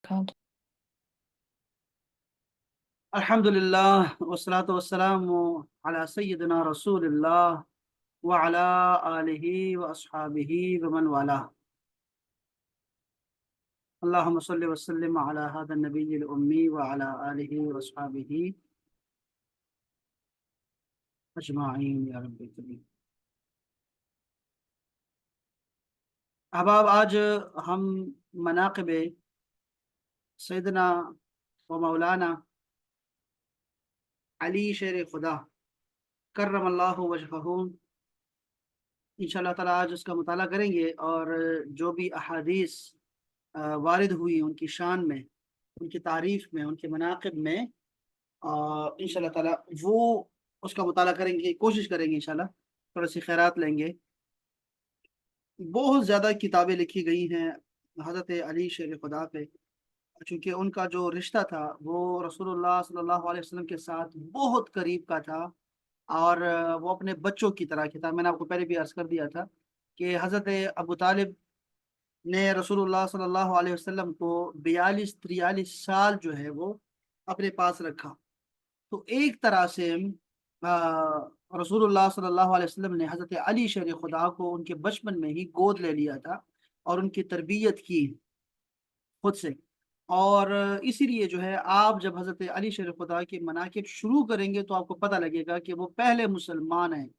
Count. अल्हम्दुलिल्लाह वस्सलातु वस्सलामु अला सय्यिदिना रसूलिल्लाह व अला आलिहि व अस्हाबिहि व मन वाला। अल्लाहुम्मा सल्लि व सल्लिम अला हादा नबिय्यिल उम्मी व अला आलिहि व अस्हाबिहि अजमाइन या रब्बल करीम। अहबाब, आज हम मनाक़िब सैयदना व मौलाना अली शेर खुदा करमल्लाहु वजहहू इंशाअल्लाह ताला आज उसका मुताला करेंगे, और जो भी अहादीस वारिद हुई उनकी शान में, उनकी तारीफ में, उनके मनाक़िब में, इंशाअल्लाह ताला वो उसका मुताला करेंगे, कोशिश करेंगे इंशाअल्लाह। थोड़ी सी खैरात लेंगे। बहुत ज़्यादा किताबें लिखी गई हैं हज़रत अली शेर खुदा पे, चूँकि उनका जो रिश्ता था वो रसूलुल्लाह सल्लल्लाहु अलैहि वसल्लम के साथ बहुत करीब का था, और वो अपने बच्चों की तरह के था। मैंने आपको पहले भी अर्ज़ कर दिया था कि हज़रत अबू तालिब ने रसूलुल्लाह सल्लल्लाहु अलैहि वसल्लम को 42-43 साल जो है वो अपने पास रखा। तो एक तरह से रसूलुल्लाह सल्लल्लाहु अलैहि वसल्लम ने हज़रत अली शेर खुदा को उनके बचपन में ही गोद ले लिया था और उनकी तरबियत की खुद से। और इसीलिए जो है, आप जब हज़रत अली शेर खुदा के मनाकिब शुरू करेंगे तो आपको पता लगेगा कि वो पहले मुसलमान हैं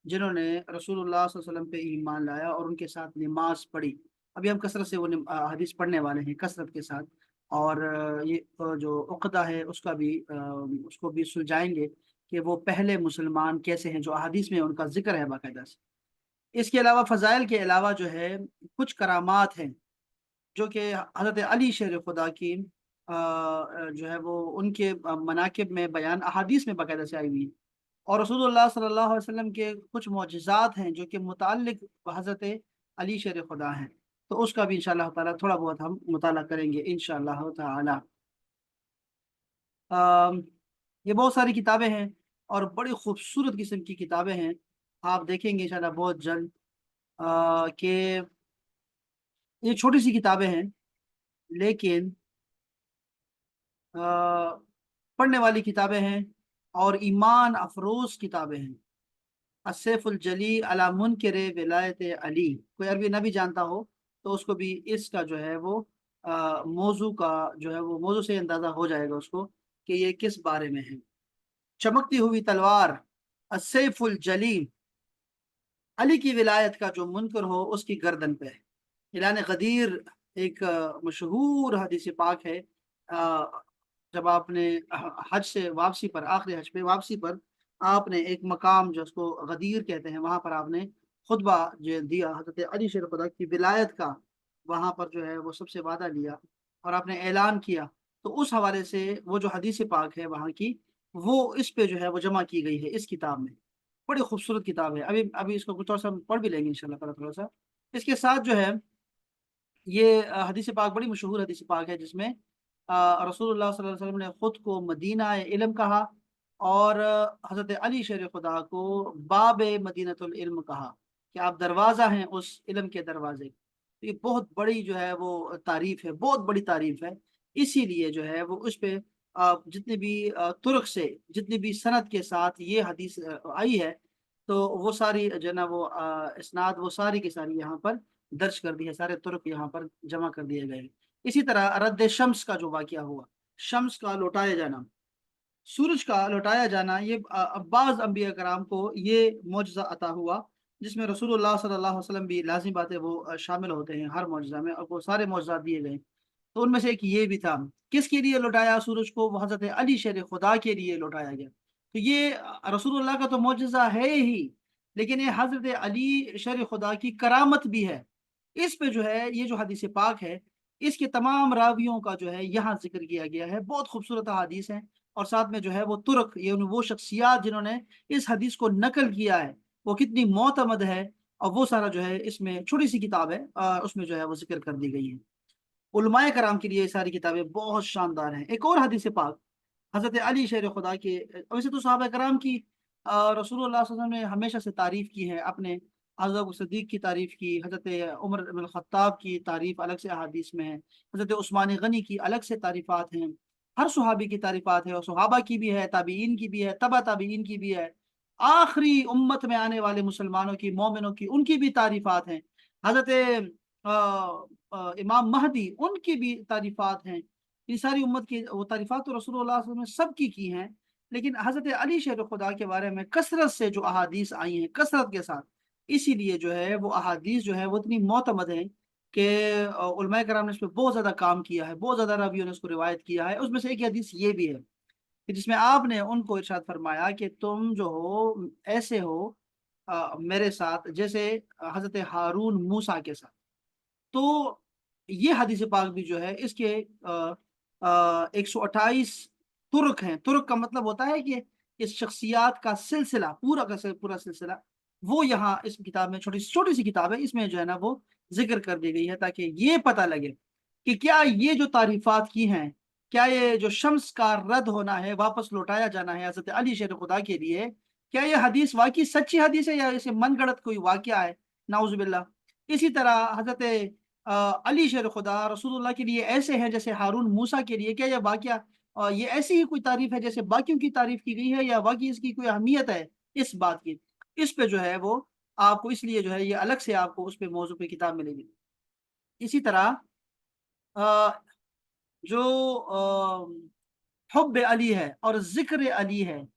जिन्होंने रसूलुल्लाह सल्लल्लाहु अलैहि वसल्लम पे ईमान लाया और उनके साथ नमाज पढ़ी। अभी हम कसरत से वो हदीस पढ़ने वाले हैं, कसरत के साथ। और ये जो उक़दा है उसका भी उसको भी सुलझाएंगे कि वो पहले मुसलमान कैसे हैं, जो अहादीस में उनका जिक्र है बाकायदा से। इसके अलावा फ़ज़ाइल के अलावा जो है, कुछ करामात हैं जो कि हज़रत अली शेर खुदा की जो है वो उनके मनाकिब में बयान अहादीस में बाकायदा से आई हुई है। और रसूलुल्लाह सल्लल्लाहु अलैहि वसल्लम के कुछ मोजज़ात हैं जो कि मुताल्लिक़ हज़रत अली शेर खुदा हैं, तो उसका भी इंशाअल्लाह ताला थोड़ा बहुत हम मुताला करेंगे इंशाअल्लाह ताला। अम, ये बहुत सारी किताबें हैं और बड़ी खूबसूरत किस्म की किताबें हैं। आप देखेंगे इंशाअल्लाह बहुत जल्द कि ये छोटी सी किताबें हैं, लेकिन अ, पढ़ने वाली किताबें हैं और ईमान अफरोज किताबें हैं। असैफुल जली अला मुनकिर विलायत अली, कोई अरबी ना भी जानता हो तो उसको भी इसका जो है वो मौजू का जो है वो मौजू से अंदाजा हो जाएगा उसको कि ये किस बारे में है। चमकती हुई तलवार, असैफुल जली, अली की विलायत का जो मुनकर हो उसकी गर्दन पे है। ऐलान गदीर एक मशहूर हदीस पाक है। जब आपने हज से वापसी पर, आखिरी हज पे वापसी पर, आपने एक मकाम जो उसको गदीर कहते हैं वहां पर आपने खुतबा जो दिया हजरत अली शेर खुदा की विलायत का, वहां पर जो है वो सबसे वादा लिया और आपने ऐलान किया। तो उस हवाले से वो जो हदीस पाक है वहाँ की, वो इस पे जो है वो जमा की गई है इस किताब में। बड़ी खूबसूरत किताब है। अभी अभी इसको कुछ और सा हम पढ़ भी लेंगे इंशाल्लाह ताला थोड़ा सा। इसके साथ जो है ये हदीस पाक बड़ी मशहूर हदीस पाक है जिसमें रसूलुल्लाह सल्लल्लाहु अलैहि वसल्लम ने खुद को मदीना इल्म कहा, और हज़रत अली शेर खुदा को बाब मदीनतुल इल्म कहा कि आप दरवाज़ा हैं उस इल्म के दरवाजे। तो ये बहुत बड़ी जो है वो तारीफ़ है, बहुत बड़ी तारीफ़ है। इसीलिए जो है वो उस पे जितने भी तुर्क से, जितनी भी सनद के साथ ये हदीस आई है, तो वो सारी जो है ना वो इस्नाद वो सारी की सारी यहाँ पर दर्ज कर दी है, सारे तुर्क यहाँ पर जमा कर दिए गए। इसी तरह रद्द शम्स का जो वाक़या हुआ, शम्स का लौटाया जाना, सूरज का लौटाया जाना, ये अब्बास अम्बिया कराम को ये मौजज़ा अता हुआ जिसमें रसूलुल्लाह सल्लल्लाहु अलैहि वसल्लम भी लाज़िम बात है वो शामिल होते हैं हर मौजज़ा में, और वो सारे मौजज़ात दिए गए। तो उनमें से एक ये भी था। किसके लिए लौटाया सूरज को? वो हज़रत अली शेर खुदा के लिए लौटाया गया। तो ये रसूलुल्लाह का तो मौजज़ा है ही, लेकिन ये हज़रत अली शेर खुदा की करामत भी है। इस पे जो है ये जो हदीस पाक है, इसके तमाम रावियों का जो है यहाँ ज़िक्र किया गया है। बहुत खूबसूरत हदीस है। और साथ में जो है वो तुर्क, ये वो शख्सियात जिन्होंने इस हदीस को नकल किया है, वो कितनी मोतमद है, और वो सारा जो है इसमें छोटी सी किताब है, उसमें जो है वो जिक्र कर दी गई है। उलमाए कराम के लिए ये सारी किताबें बहुत शानदार हैं। एक और हदीस पाक हज़रत अली शेर खुदा के, वैसे तो सहाबा कराम की रसूलुल्लाह सल्लल्लाहु अलैहि वसल्लम ने हमेशा से तारीफ की है अपने हज़रत अबू सिद्दीक़ की तारीफ़ की, हज़रत उमर इब्न ख़त्ताब की तारीफ़ अलग से अहादीस में है, हज़रत उस्मान गनी की अलग से तारीफ़ात हैं, हर सहाबी की तारीफ़ात है, और सहाबा की भी है, ताबीइन की भी है, तबा ताबीइन की भी है, आखिरी उम्मत में आने वाले मुसलमानों की, मोमिनों की, उनकी भी तारीफ़ात हैं, हज़रत इमाम महदी उनकी भी तारीफ़ात हैं। ये सारी उम्मत की वो तारीफ़ात तो रसूलुल्लाह सल्लल्लाहु अलैहि वसल्लम ने सबकी की हैं, लेकिन हज़रत अली शेर खुदा के बारे में कसरत से जो अहादीस आई हैं, कसरत के साथ, इसीलिए जो है वो अहादीस जो है वो इतनी मोतमद है कि उलमाए कराम ने इस पे बहुत ज़्यादा काम किया है, बहुत ज़्यादा रावियों ने उसको रिवायत किया है। उसमें से एक हदीस ये भी है कि जिसमें आपने उनको इरशाद फरमाया कि तुम जो हो ऐसे हो मेरे साथ जैसे हज़रत हारून मूसा के साथ। तो ये हदीस पाक भी जो है इसके 128 तुर्क हैं। तुर्क का मतलब होता है कि इस शख्सियात का सिलसिला, पूरा का पूरा सिलसिला, वो यहाँ इस किताब में, छोटी छोटी सी किताब है, इसमें जो है ना वो जिक्र कर दी गई है, ताकि ये पता लगे कि क्या ये जो तारीफात की हैं, क्या ये जो शम्स का रद्द होना है, वापस लौटाया जाना है हजरत अली शेर खुदा के लिए, क्या ये हदीस वाकई सच्ची हदीस है या इसे मन गढ़ंत कोई वाकया है, नाउजुबिल्लाह। इसी तरह हजरत अली शेर खुदा रसूलुल्लाह के लिए ऐसे हैं जैसे हारून मूसा के लिए, क्या यह वाकया ये ऐसी ही कोई तारीफ है जैसे बाकियों की तारीफ की गई है, या वाकई इसकी कोई अहमियत है इस बात की। इस पे जो है वो आपको, इसलिए जो है ये अलग से आपको उस पे मौजू पे किताब मिलेगी। इसी तरह अ, जो हुब्ब अली है और जिक्र अली है,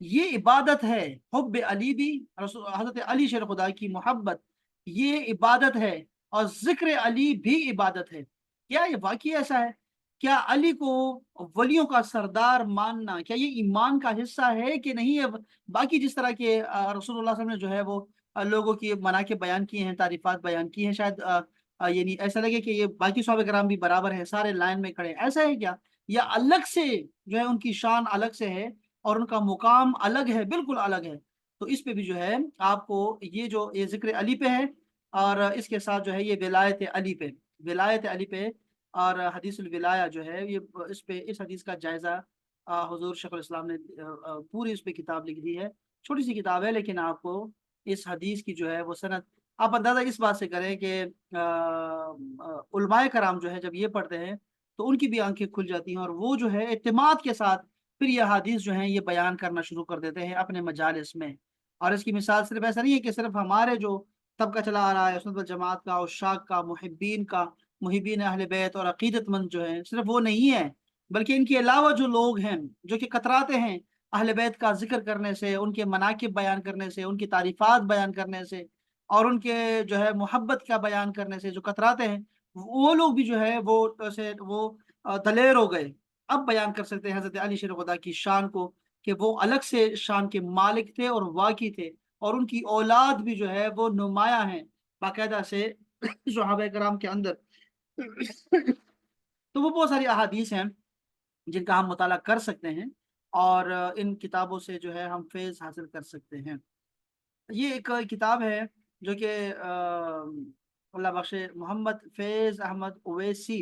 ये इबादत है। हुब्ब अली भी, हजरत अली शेर खुदा की मोहब्बत, ये इबादत है, और जिक्र अली भी इबादत है। क्या ये वाकई ऐसा है? क्या अली को वलियों का सरदार मानना, क्या ये ईमान का हिस्सा है कि नहीं है? बाकी जिस तरह के रसूलुल्लाह सल्लल्लाहु अलैहि वसल्लम ने जो है वो लोगों की मना के बयान किए हैं, तारीफात बयान की हैं, शायद यानी ऐसा लगे कि ये बाकी सहाबा कराम भी बराबर हैं, सारे लाइन में खड़े हैं, ऐसा है क्या? या अलग से जो है उनकी शान अलग से है और उनका मुकाम अलग है, बिल्कुल अलग है। तो इस पे भी जो है आपको ये जो ये जिक्र अली पे है, और इसके साथ जो है ये विलायत अली पे, विलायत अली पे, और हदीसुल विलाया जो है ये, इस पे इस हदीस का जायजा हुजूर शेखुल इस्लाम ने पूरी इस पे किताब लिख दी है। छोटी सी किताब है, लेकिन आपको इस हदीस की जो है वो सनद आप अंदाजा इस बात से करें कि उलमाए कराम जो है जब ये पढ़ते हैं तो उनकी भी आंखें खुल जाती हैं, और वो जो है इत्तेमाद के साथ फिर ये हदीस जो है ये बयान करना शुरू कर देते हैं अपने मजालिस में। और इसकी मिसाल सिर्फ ऐसा नहीं है कि सिर्फ हमारे जो तबका चला आ रहा है सुन्नत वल जमात का, उशाक का, मुहिब्बीन का, मुहिब्बीन अहले बैत और अकीदतमंद जो है, सिर्फ वो नहीं है, बल्कि इनके अलावा जो लोग हैं जो कि कतराते हैं अहले बैत का जिक्र करने से, उनके मनाकिब बयान करने से, उनकी तारीफात बयान करने से, और उनके जो है मोहब्बत का बयान करने से जो कतराते हैं, वो लोग भी जो है वो दलेर हो गए। अब बयान कर सकते हैं हजरत अली शेर खुदा की शान को, कि वो अलग से शान के मालिक थे और वाकी थे, और उनकी औलाद भी जो है वो नुमाया है बाकायदा से सहाबा कराम के अंदर। तो वो बहुत सारी अहादीस हैं जिनका हम मुताला कर सकते हैं, और इन किताबों से जो है हम फैज़ हासिल कर सकते हैं। ये एक किताब है जो कि अल्लाह बख्शे मोहम्मद फैज़ अहमद ओवैसी,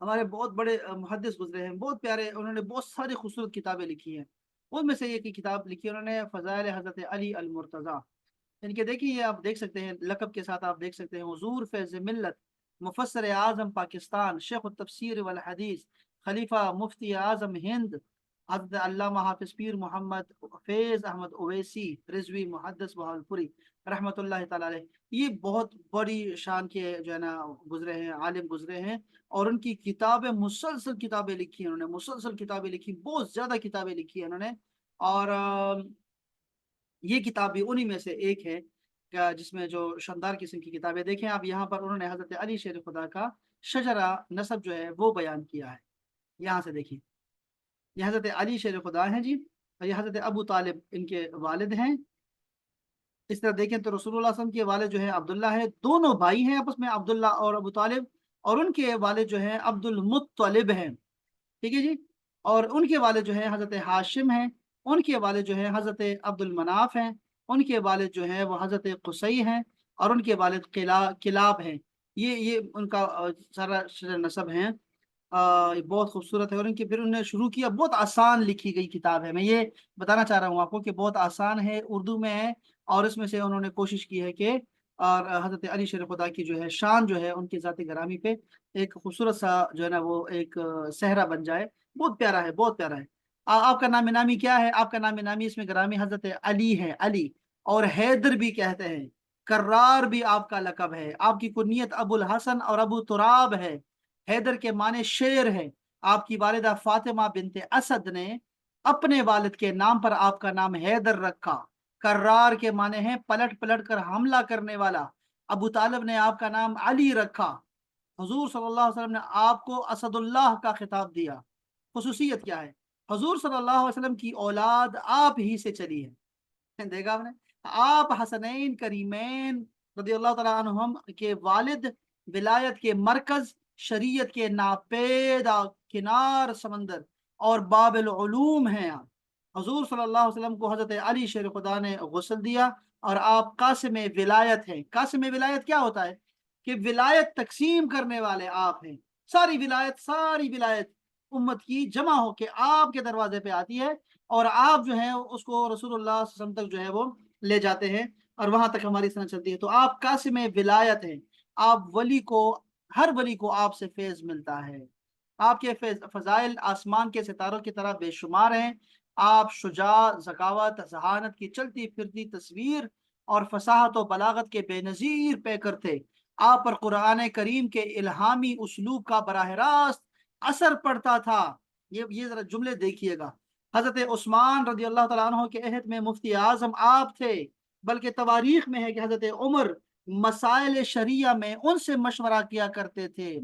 हमारे बहुत बड़े मुहद्दिस गुजरे हैं, बहुत प्यारे, उन्होंने बहुत सारी खूबसूरत किताबें लिखी हैं। उनमें से एक ही किताब लिखी है उन्होंने, फ़ज़ाइल हज़रत अली अल मुर्तज़ा। इनके देखिए, ये आप देख सकते हैं लक़ब के साथ, आप देख सकते हैं हुज़ूर फ़ैज़ मिल्लत, मुफ़स्सिर आज़म पाकिस्तान, शेख़ तफ़सीर वल हदीस, खलीफा मुफ्ती आज़म हिंद, हज़रत अल्लामा हाफ़िज़ पीर मोहम्मद फ़ैज़ अहमद ओवैसी रिज़वी मुहद्दिस बहावलपुरी रहमतुल्लाहि तआला अलैह। ये बहुत बड़ी शान के जो है ना गुजरे हैं, आलिम गुजरे हैं, और उनकी किताबें, मुसलसल किताबें लिखी हैं उन्होंने, मुसलसल किताबें लिखी, बहुत ज़्यादा किताबें लिखी हैं उन्होंने। और ये किताब भी उन्हीं में से एक है जिसमें जो शानदार किस्म की किताबें, देखें आप यहाँ पर उन्होंने हज़रत अली शेर खुदा का शजरा नसब जो है वो बयान किया है। यहाँ से देखिए, ये हज़रत अली शेर खुदा हैं जी, और ये हज़रत अबू तालिब इनके वालिद हैं। इस तरह देखें तो रसूलुल्लाह सल्लल्लाहु अलैहि वसल्लम के वालिद जो है अब्दुल्ला है, दोनों भाई हैं आपस में, अब्दुल्ला और अबू तालिब, और उनके वालिद जो है अब्दुल मुत्तलिब हैं। ठीक है जी। और उनके वालिद जो है हज़रत हाशिम हैं, उनके वालिद जो है हज़रत अब्दुल मनाफ हैं, उनके वालिद जो है वो हज़रत कुसई हैं, और उनके वालिद किलाब हैं। ये उनका सारा नसब है। ये बहुत खूबसूरत है, और इनके फिर उन्होंने शुरू किया, बहुत आसान लिखी गई किताब है, मैं ये बताना चाह रहा हूँ आपको कि बहुत आसान है, उर्दू में है, اور اس میں سے انہوں نے کوشش کی ہے کہ اور حضرت علی شیر خدا کی جو ہے شان جو ہے ان کی ذات گرامی پہ ایک خوبصورت سا جو ہے نا وہ ایک صحرا بن جائے. بہت پیارا ہے، بہت پیارا ہے. آپ کا نام نامی کیا ہے؟ آپ کا نام نامی اس میں گرامی حضرت علی ہے، علی. اور حیدر بھی کہتے ہیں، کرار بھی آپ کا لقب ہے. آپ کی کنیت ابو الحسن اور ابو تراب ہے. حیدر کے معنی شیر ہے. آپ کی والدہ فاطمہ بنت اسد نے اپنے والد کے نام پر آپ کا نام حیدر رکھا. کرار کے معنی ہیں پلٹ پلٹ کر حملہ کرنے والا. ابو طالب نے آپ کا نام علی رکھا. حضور صلی اللہ علیہ وسلم نے آپ کو اسد اللہ کا خطاب دیا. خصوصیت کیا ہے؟ حضور صلی اللہ علیہ وسلم کی اولاد آپ ہی سے چلی ہے. دیکھا آپ نے، آپ حسنین کریمین رضی اللہ تعالیٰ عنہم کے والد ولایت کے مرکز، شریعت کے ناپیدا کنار سمندر اور باب العلوم ہیں. آپ حضور صلی اللہ علیہ وسلم کو حضرت علی شیر خدا نے غسل دیا اور آپ قاسم ولایت ہیں. قاسم ولایت کیا ہوتا ہے؟ کہ ولایت تقسیم کرنے والے آپ ہیں. ساری ولایت امت کی جمع ہو کے آپ کے دروازے پہ آتی ہے اور آپ جو ہیں اس کو رسول اللہ صلی اللہ علیہ وسلم تک جو ہے وہ لے جاتے ہیں اور وہاں تک ہماری سنت چلتی ہے. تو آپ قاسم ولایت ہیں. آپ ولی کو، ہر ولی کو آپ سے فیض ملتا ہے. آپ کے فضائل آسمان کے ستاروں کی طرح بے شمار ہیں. آپ شجاع، ذکاوت، ذہانت کی چلتی پھرتی تصویر اور فصاحت و بلاغت کے بے نظیر پیکر تھے. آپ پر قرآن کریم کے الہامی اسلوب کا براہ راست اثر پڑتا تھا. یہ ذرا جملے دیکھیے گا. حضرت عثمان رضی اللہ تعالیٰ عنہ کے عہد میں مفتی اعظم آپ تھے، بلکہ تواریخ میں ہے کہ حضرت عمر مسائل شریعہ میں ان سے مشورہ کیا کرتے تھے.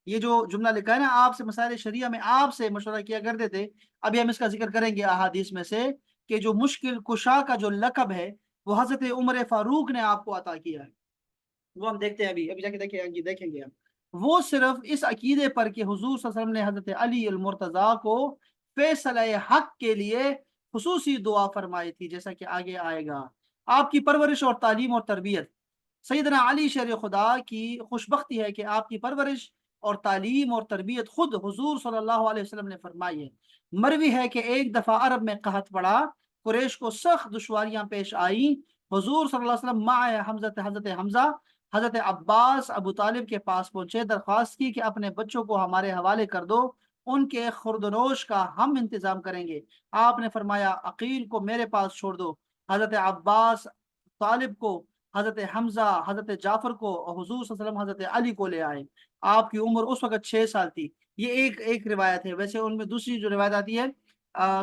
یہ جو جملہ لکھا ہے نا، آپ سے مسائل شریعہ میں آپ سے مشورہ کیا کرتے تھے، ابھی ہم اس کا ذکر کریں گے احادیث میں سے کہ جو مشکل کشا کا جو لقب ہے وہ حضرت عمر فاروق نے آپ کو عطا کیا ہے. وہ ہم دیکھتے ہیں، ابھی جا کے دیکھیں گے ہم. وہ صرف اس عقیدے پر کہ حضور صلی اللہ علیہ وسلم نے حضرت علی المرتضیٰ کو فیصلہ حق کے لیے خصوصی دعا فرمائی تھی، جیسا کہ آگے آئے گا. آپ کی پرورش اور تعلیم اور تربیت. سیدنا علی شیر خدا کی خوش بختی ہے کہ آپ کی پرورش اور تعلیم اور تربیت خود حضور صلی اللہ علیہ وسلم نے فرمائی ہے. مروی ہے کہ ایک دفعہ عرب میں قحط پڑا، قریش کو سخت دشواریاں پیش آئیں. حضور صلی اللہ علیہ وسلم مع حضرت حمزہ، حضرت عباس، ابو طالب کے پاس پہنچے، درخواست کی کہ اپنے بچوں کو ہمارے حوالے کر دو، ان کے خوردنوش کا ہم انتظام کریں گے. آپ نے فرمایا عقیل کو میرے پاس چھوڑ دو. حضرت عباس طالب کو، حضرت حمزہ، حضرت جعفر کو اور حضور صلی اللہ علیہ وسلم حضرت علی کو لے آئے. آپ کی عمر اس وقت 6 سال تھی. یہ ایک روایت ہے. ویسے ان میں دوسری جو روایت آتی ہے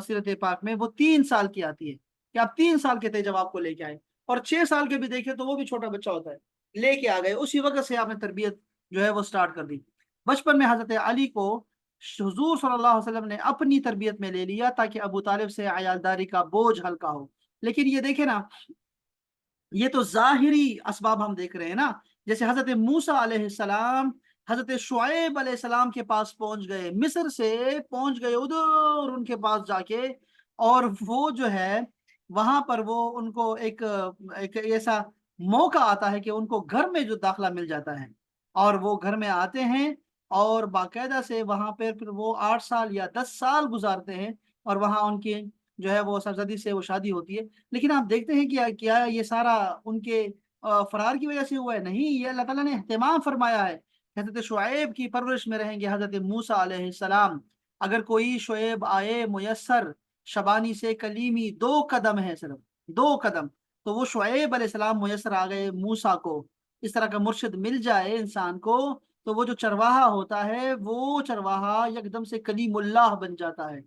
سیرت پاک میں، وہ 3 سال کی آتی ہے کہ آپ 3 سال کے تھے جب آپ کو لے کے آئے. اور 6 سال کے بھی دیکھے تو وہ بھی چھوٹا بچہ ہوتا ہے، لے کے آ گئے. اسی وقت سے آپ نے تربیت جو ہے وہ سٹارٹ کر دی. بچپن میں حضرت علی کو حضور صلی اللہ علیہ وسلم نے اپنی تربیت میں لے لیا تاکہ ابو طالب سے عیالداری کا بوجھ ہلکا ہو. لیکن یہ دیکھیں نا، یہ تو ظاہری اسباب ہم دیکھ رہے ہیں نا. جیسے حضرت موسیٰ علیہ السلام حضرت شعیب علیہ السلام کے پاس پہنچ گئے، مصر سے پہنچ گئے ادھر ان کے پاس جا کے، اور وہ جو ہے وہاں پر وہ ان کو ایک ایسا موقع آتا ہے کہ ان کو گھر میں جو داخلہ مل جاتا ہے اور وہ گھر میں آتے ہیں اور باقاعدہ سے وہاں پھر وہ 8 سال یا 10 سال گزارتے ہیں اور وہاں ان کی جو ہے وہ سرزدی سے وہ شادی ہوتی ہے. لیکن آپ دیکھتے ہیں کہ کیا یہ سارا ان کے فرار کی وجہ سے ہوا ہے؟ نہیں، یہ اللہ تعالیٰ نے اہتمام فرمایا ہے. حضرت شعیب کی پرورش میں رہیں گے حضرت موسیٰ علیہ السلام. اگر کوئی شعیب آئے میسر شبانی سے کلیمی 2 قدم ہے، صرف 2 قدم، تو وہ شعیب علیہ السلام میسر آ گئے موسیٰ کو. اس طرح کا مرشد مل جائے انسان کو تو وہ جو چرواہا ہوتا ہے وہ چرواہا یکدم سے کلیم اللہ بن جاتا ہے.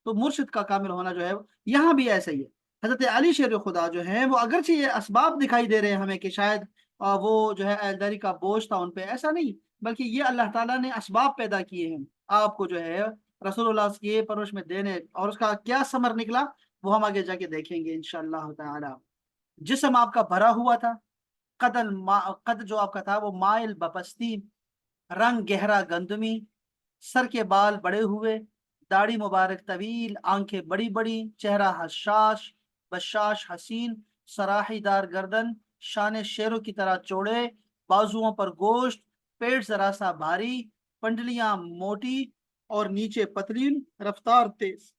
تو مرشد کا کامل ہونا جو ہے یہاں بھی ایسا ہی ہے. حضرت علی شیر خدا جو ہے وہ اگرچہ یہ اسباب دکھائی دے رہے ہیں ہمیں کہ شاید وہ جو ہے عیالداری کا بوجھ تھا ان پہ، ایسا نہیں، بلکہ یہ اللہ تعالیٰ نے اسباب پیدا کیے ہیں آپ کو جو ہے رسول اللہ کی پرورش میں دینے. اور اس کا کیا ثمر نکلا وہ ہم آگے جا کے دیکھیں گے انشاءاللہ تعالی. جسم آپ کا بھرا ہوا تھا، قد جو آپ کا تھا وہ مائل بپستی، رنگ گہرا گندمی، سر کے بال بڑے ہوئے، داڑھی مبارک طویل، آنکھیں بڑی بڑی، چہرہ حشاش بشاش حسین، سراحی دار گردن، شانے شیروں کی طرح چوڑے، بازوؤں پر گوشت، پیٹ ذرا سا بھاری، پنڈلیاں موٹی اور نیچے پتلی، رفتار تیز،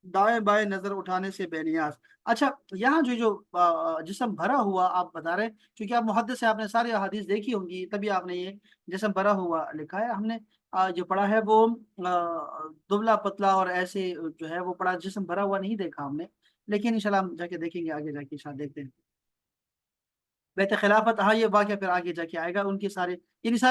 दाएं बाएं नजर उठाने से बेनियाज। अच्छा, यहाँ जो जो जिस्म भरा हुआ आप बता रहे हैं, क्योंकि आप मुहद्दिस से आपने सारी हदीस देखी होंगी, तभी आपने ये जिस्म भरा हुआ लिखा है। हमने जो पढ़ा है वो दुबला पतला और ऐसे जो है वो पढ़ा, जिस्म भरा हुआ नहीं देखा हमने। लेकिन इंशाल्लाह हम जाके देखेंगे, आगे जाके शायद देखते हैं। बैत खिलाफत, हाँ ये वाक़या फिर आगे जाके आएगा। उनके सारे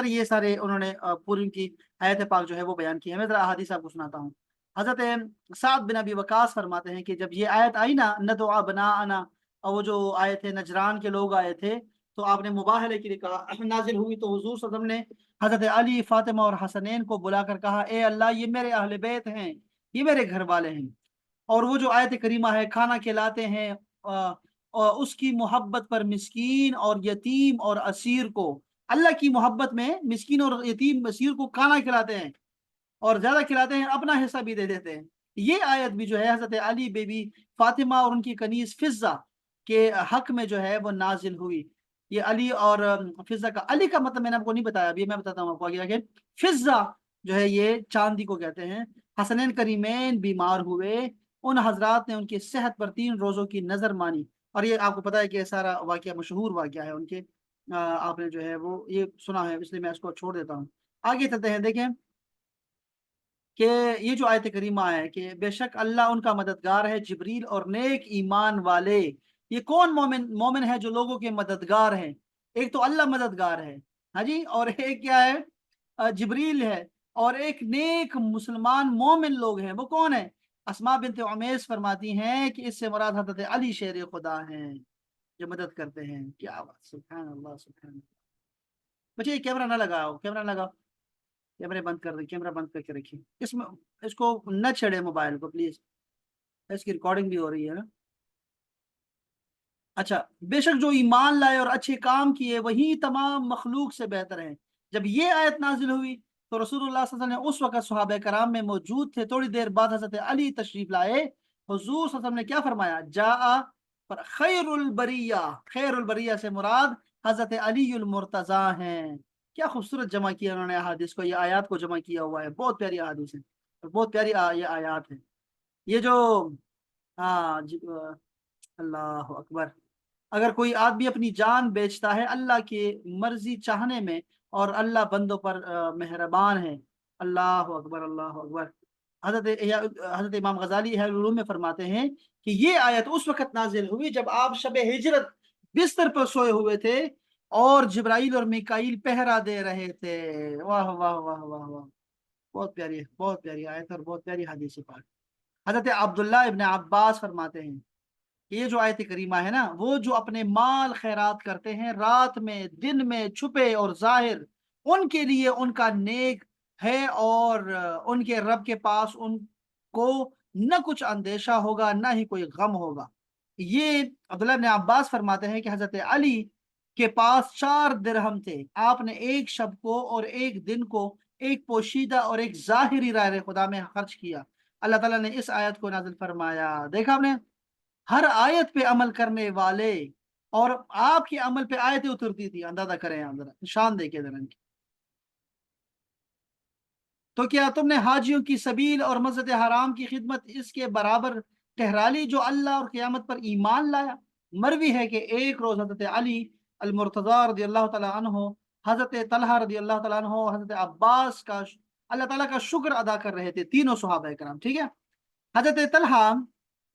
ये सारे उन्होंने पूरी उनकी आयत पाक जो है वो बयान की है। मैं जरा हदीस आपको सुनाता हूँ। हजरत साद बिन अबी वकास फरमाते हैं कि जब ये आयत आई ना, न तो बना आना, और वो जो आए थे नजरान के लोग आए थे, तो आपने मुबाहले के लिए कहा, नाजिल हुई तो हुजूर सल्लल्लाहु अलैहि वसल्लम ने हजरत अली, फातिमा और हसनैन को बुलाकर कहा, ए अल्लाह, ये मेरे अहले बैत हैं, ये मेरे घर वाले हैं, और वो जो आयत करीमा है, खाना खिलाते हैं और उसकी मोहब्बत पर मिस्कीन और यतीम और असीर को, अल्लाह की मोहब्बत में मिस्कीन और यतीम असीर को खाना खिलाते हैं, और ज्यादा खिलाते हैं, अपना हिस्सा भी दे देते हैं। ये आयत भी जो है हजरत अली बेबी फातिमा और उनकी कनीज फिजा के हक में जो है वो नाजिल हुई। ये अली और फिजा का, अली का मतलब मैंने आपको नहीं बताया, अभी मैं बताता हूँ आपको आगे आगे। फिजा जो है ये चांदी को कहते हैं। हसनैन करीमैन बीमार हुए, उन हजरात ने उनकी सेहत पर 3 रोजों की नजर मानी। और ये आपको पता है कि ये सारा वाकया मशहूर वाकया है उनके, आपने जो है वो ये सुना है, इसलिए मैं इसको छोड़ देता हूँ। आगे चलते हैं, देखें कि ये जो आयत करीमा है कि बेशक अल्लाह उनका मददगार है, जिब्रील और नेक ईमान वाले। ये कौन मोमिन मोमिन है जो लोगों के मददगार हैं? एक तो अल्लाह मददगार है, हाँ जी, और एक क्या है, जिब्रील है, और एक नेक मुसलमान मोमिन लोग हैं। वो कौन है? अस्मा बिनत उमैस फरमाती हैं कि इससे मुराद हजरत अली शेर खुदा हैं, जो मदद करते हैं। क्या बात, सुभान अल्लाह, सुभान अल्लाह। बच्चे ये कैमरा ना लगाओ, कैमरा लगाओ, कैमरे बंद कर दे, कैमरा बंद करके रखिए इसमें, इसको न छेड़े मोबाइल को प्लीज, इसकी रिकॉर्डिंग भी हो रही है ना। अच्छा, बेशक जो ईमान लाए और अच्छे काम किए वही तमाम मखलूक से बेहतर हैं। जब ये आयत नाजिल हुई तो रसूलुल्लाह सल्लल्लाहु अलैहि वसल्लम ने उस वक्त सहाबा कराम में मौजूद थे। थोड़ी देर बाद हजरत अली तशरीफ लाए। हुजूर सल्लल्लाहु अलैहि वसल्लम ने क्या फरमाया, जा पर खैरुल बरिया, खैरुल बरिया से मुराद हजरत अलीउल मुर्तजा हैं। क्या खूबसूरत जमा किया उन्होंने अहादीस को, ये आयत को जमा किया हुआ है। बहुत प्यारी अहादीस है और बहुत प्यारी ये आयत है। ये जो हाँ अल्लाह अकबर। अगर कोई आदमी अपनी जान बेचता है अल्लाह की मर्जी चाहने में, और अल्लाह बंदों पर मेहरबान है। अल्लाह अकबर, अल्लाह अकबर। हजरत इमाम गजाली है उलूम में फरमाते हैं कि ये आयत उस वक्त नाजिल हुई जब आप शब हिजरत बिस्तर पर सोए हुए थे, और जिब्राइल और मिकाईल पहरा दे रहे थे। वाह वाह वाह वाह वाह। बहुत प्यारी आयत और बहुत प्यारी हदीस पाक। हजरत अब्दुल्ला इब्न अब्बास फरमाते हैं, ये जो आयत करीमा है ना, वो जो अपने माल खैरात करते हैं रात में दिन में, छुपे और जाहिर, उनके लिए उनका नेक है, और उनके रब के पास उनको न कुछ अंदेशा होगा, न ही कोई गम होगा। ये अब्दुल्ला इब्न अब्बास फरमाते हैं कि हजरत अली के पास 4 दिरहम थे। आपने एक शब को और एक दिन को, एक पोशीदा और एक जाहिरी राह खुदा में खर्च किया। अल्लाह ताला ने इस आयत को नाजिल फरमाया। देखा आपने, हर आयत पे अमल करने वाले, और आपके अमल पे आयतें उतरती थी। अंदाजा करें आप जरा, निशान देखिए जरा इनकी। तो क्या तुमने हाजियों की सबील और मस्जिद हराम की खिदमत इसके बराबर ठहरा ली जो अल्लाह और क़यामत पर ईमान लाया? मरवी है कि एक रोज हजरत अली अल मुर्तजा रदी अल्लाह तआला अन्हु, हजरत तलहा रदी अल्लाह तआला अन्हु, हजरत अब्बास का अल्लाह ताला का शुक्र अदा कर रहे थे, तीनों सहाबा कराम, ठीक है। हजरत तलहा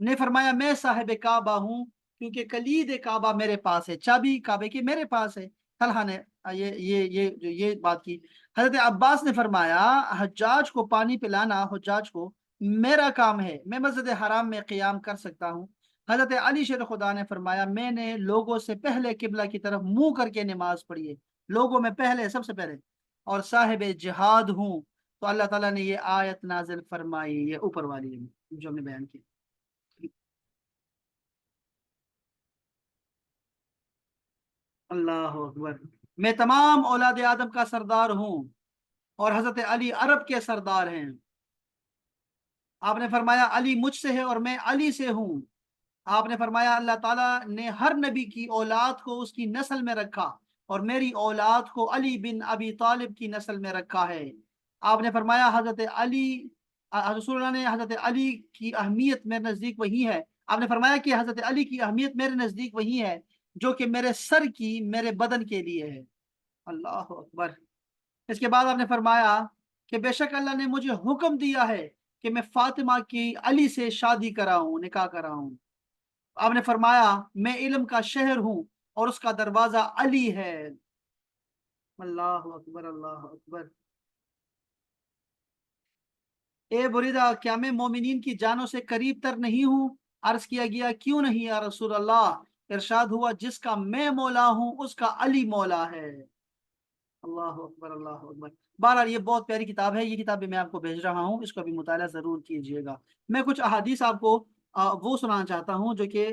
ने फरमाया, मैं साहिब काबा हूँ, क्योंकि कलीद काबा मेरे पास है, चाबी काबे की मेरे पास है। तलहा ने ये बात की। हजरत अब्बास ने फरमाया, हज्जाज को पानी पिलाना हज्जाज को मेरा काम है, मैं मस्जिद हराम में क़याम कर सकता हूँ। हजरत अली शेर खुदा ने फरमाया, मैंने लोगों से पहले किबला की तरफ मुंह करके नमाज पढ़ी है, लोगों में पहले, सबसे पहले, और साहिब जिहाद हूँ। तो अल्लाह ताला ने ये आयत नाजिल फरमाई, ये ऊपर वाली है जो हमने बयान की। अल्लाह अकबर। मैं तमाम औलाद आदम का सरदार हूँ, और हजरत अली अरब के सरदार हैं। आपने फरमाया, अली मुझसे है और मैं अली से हूँ। आपने फरमाया, अल्लाह ताला ने हर नबी की औलाद को उसकी नस्ल में रखा, और मेरी औलाद को अली बिन अबी तालिब की नस्ल में रखा है। आपने फरमाया, हजरत अली रसूलुल्लाह ने हजरत अली की अहमियत मेरे नज़दीक वही है, आपने फरमाया कि हजरत अली की अहमियत मेरे नज़दीक वही है जो कि मेरे सर की मेरे बदन के लिए है। अल्लाह अकबर। इसके बाद आपने फरमाया कि बेशक अल्लाह ने मुझे हुक्म दिया है कि मैं फातिमा की अली से शादी कराऊं, निकाह कराऊं। आपने फरमाया मैं इल्म का शहर हूं और उसका दरवाजा अली है। अल्लाह अकबर, अल्लाह अकबर। ए बुरीदा, क्या मैं मोमिनीन की जानों से करीब तर नहीं हूँ? अर्ज किया गया क्यों नहीं या रसूल अल्लाह। इरशाद हुआ जिसका मैं मौला हूँ उसका अली मौला है। अल्लाह अकबर, अल्लाह अकबर। बहरहाल ये बहुत प्यारी किताब है, ये किताब भी मैं आपको भेज रहा हूँ, इसको भी मुताला ज़रूर कीजिएगा। मैं कुछ अहादीस आपको वो सुनाना चाहता हूँ जो कि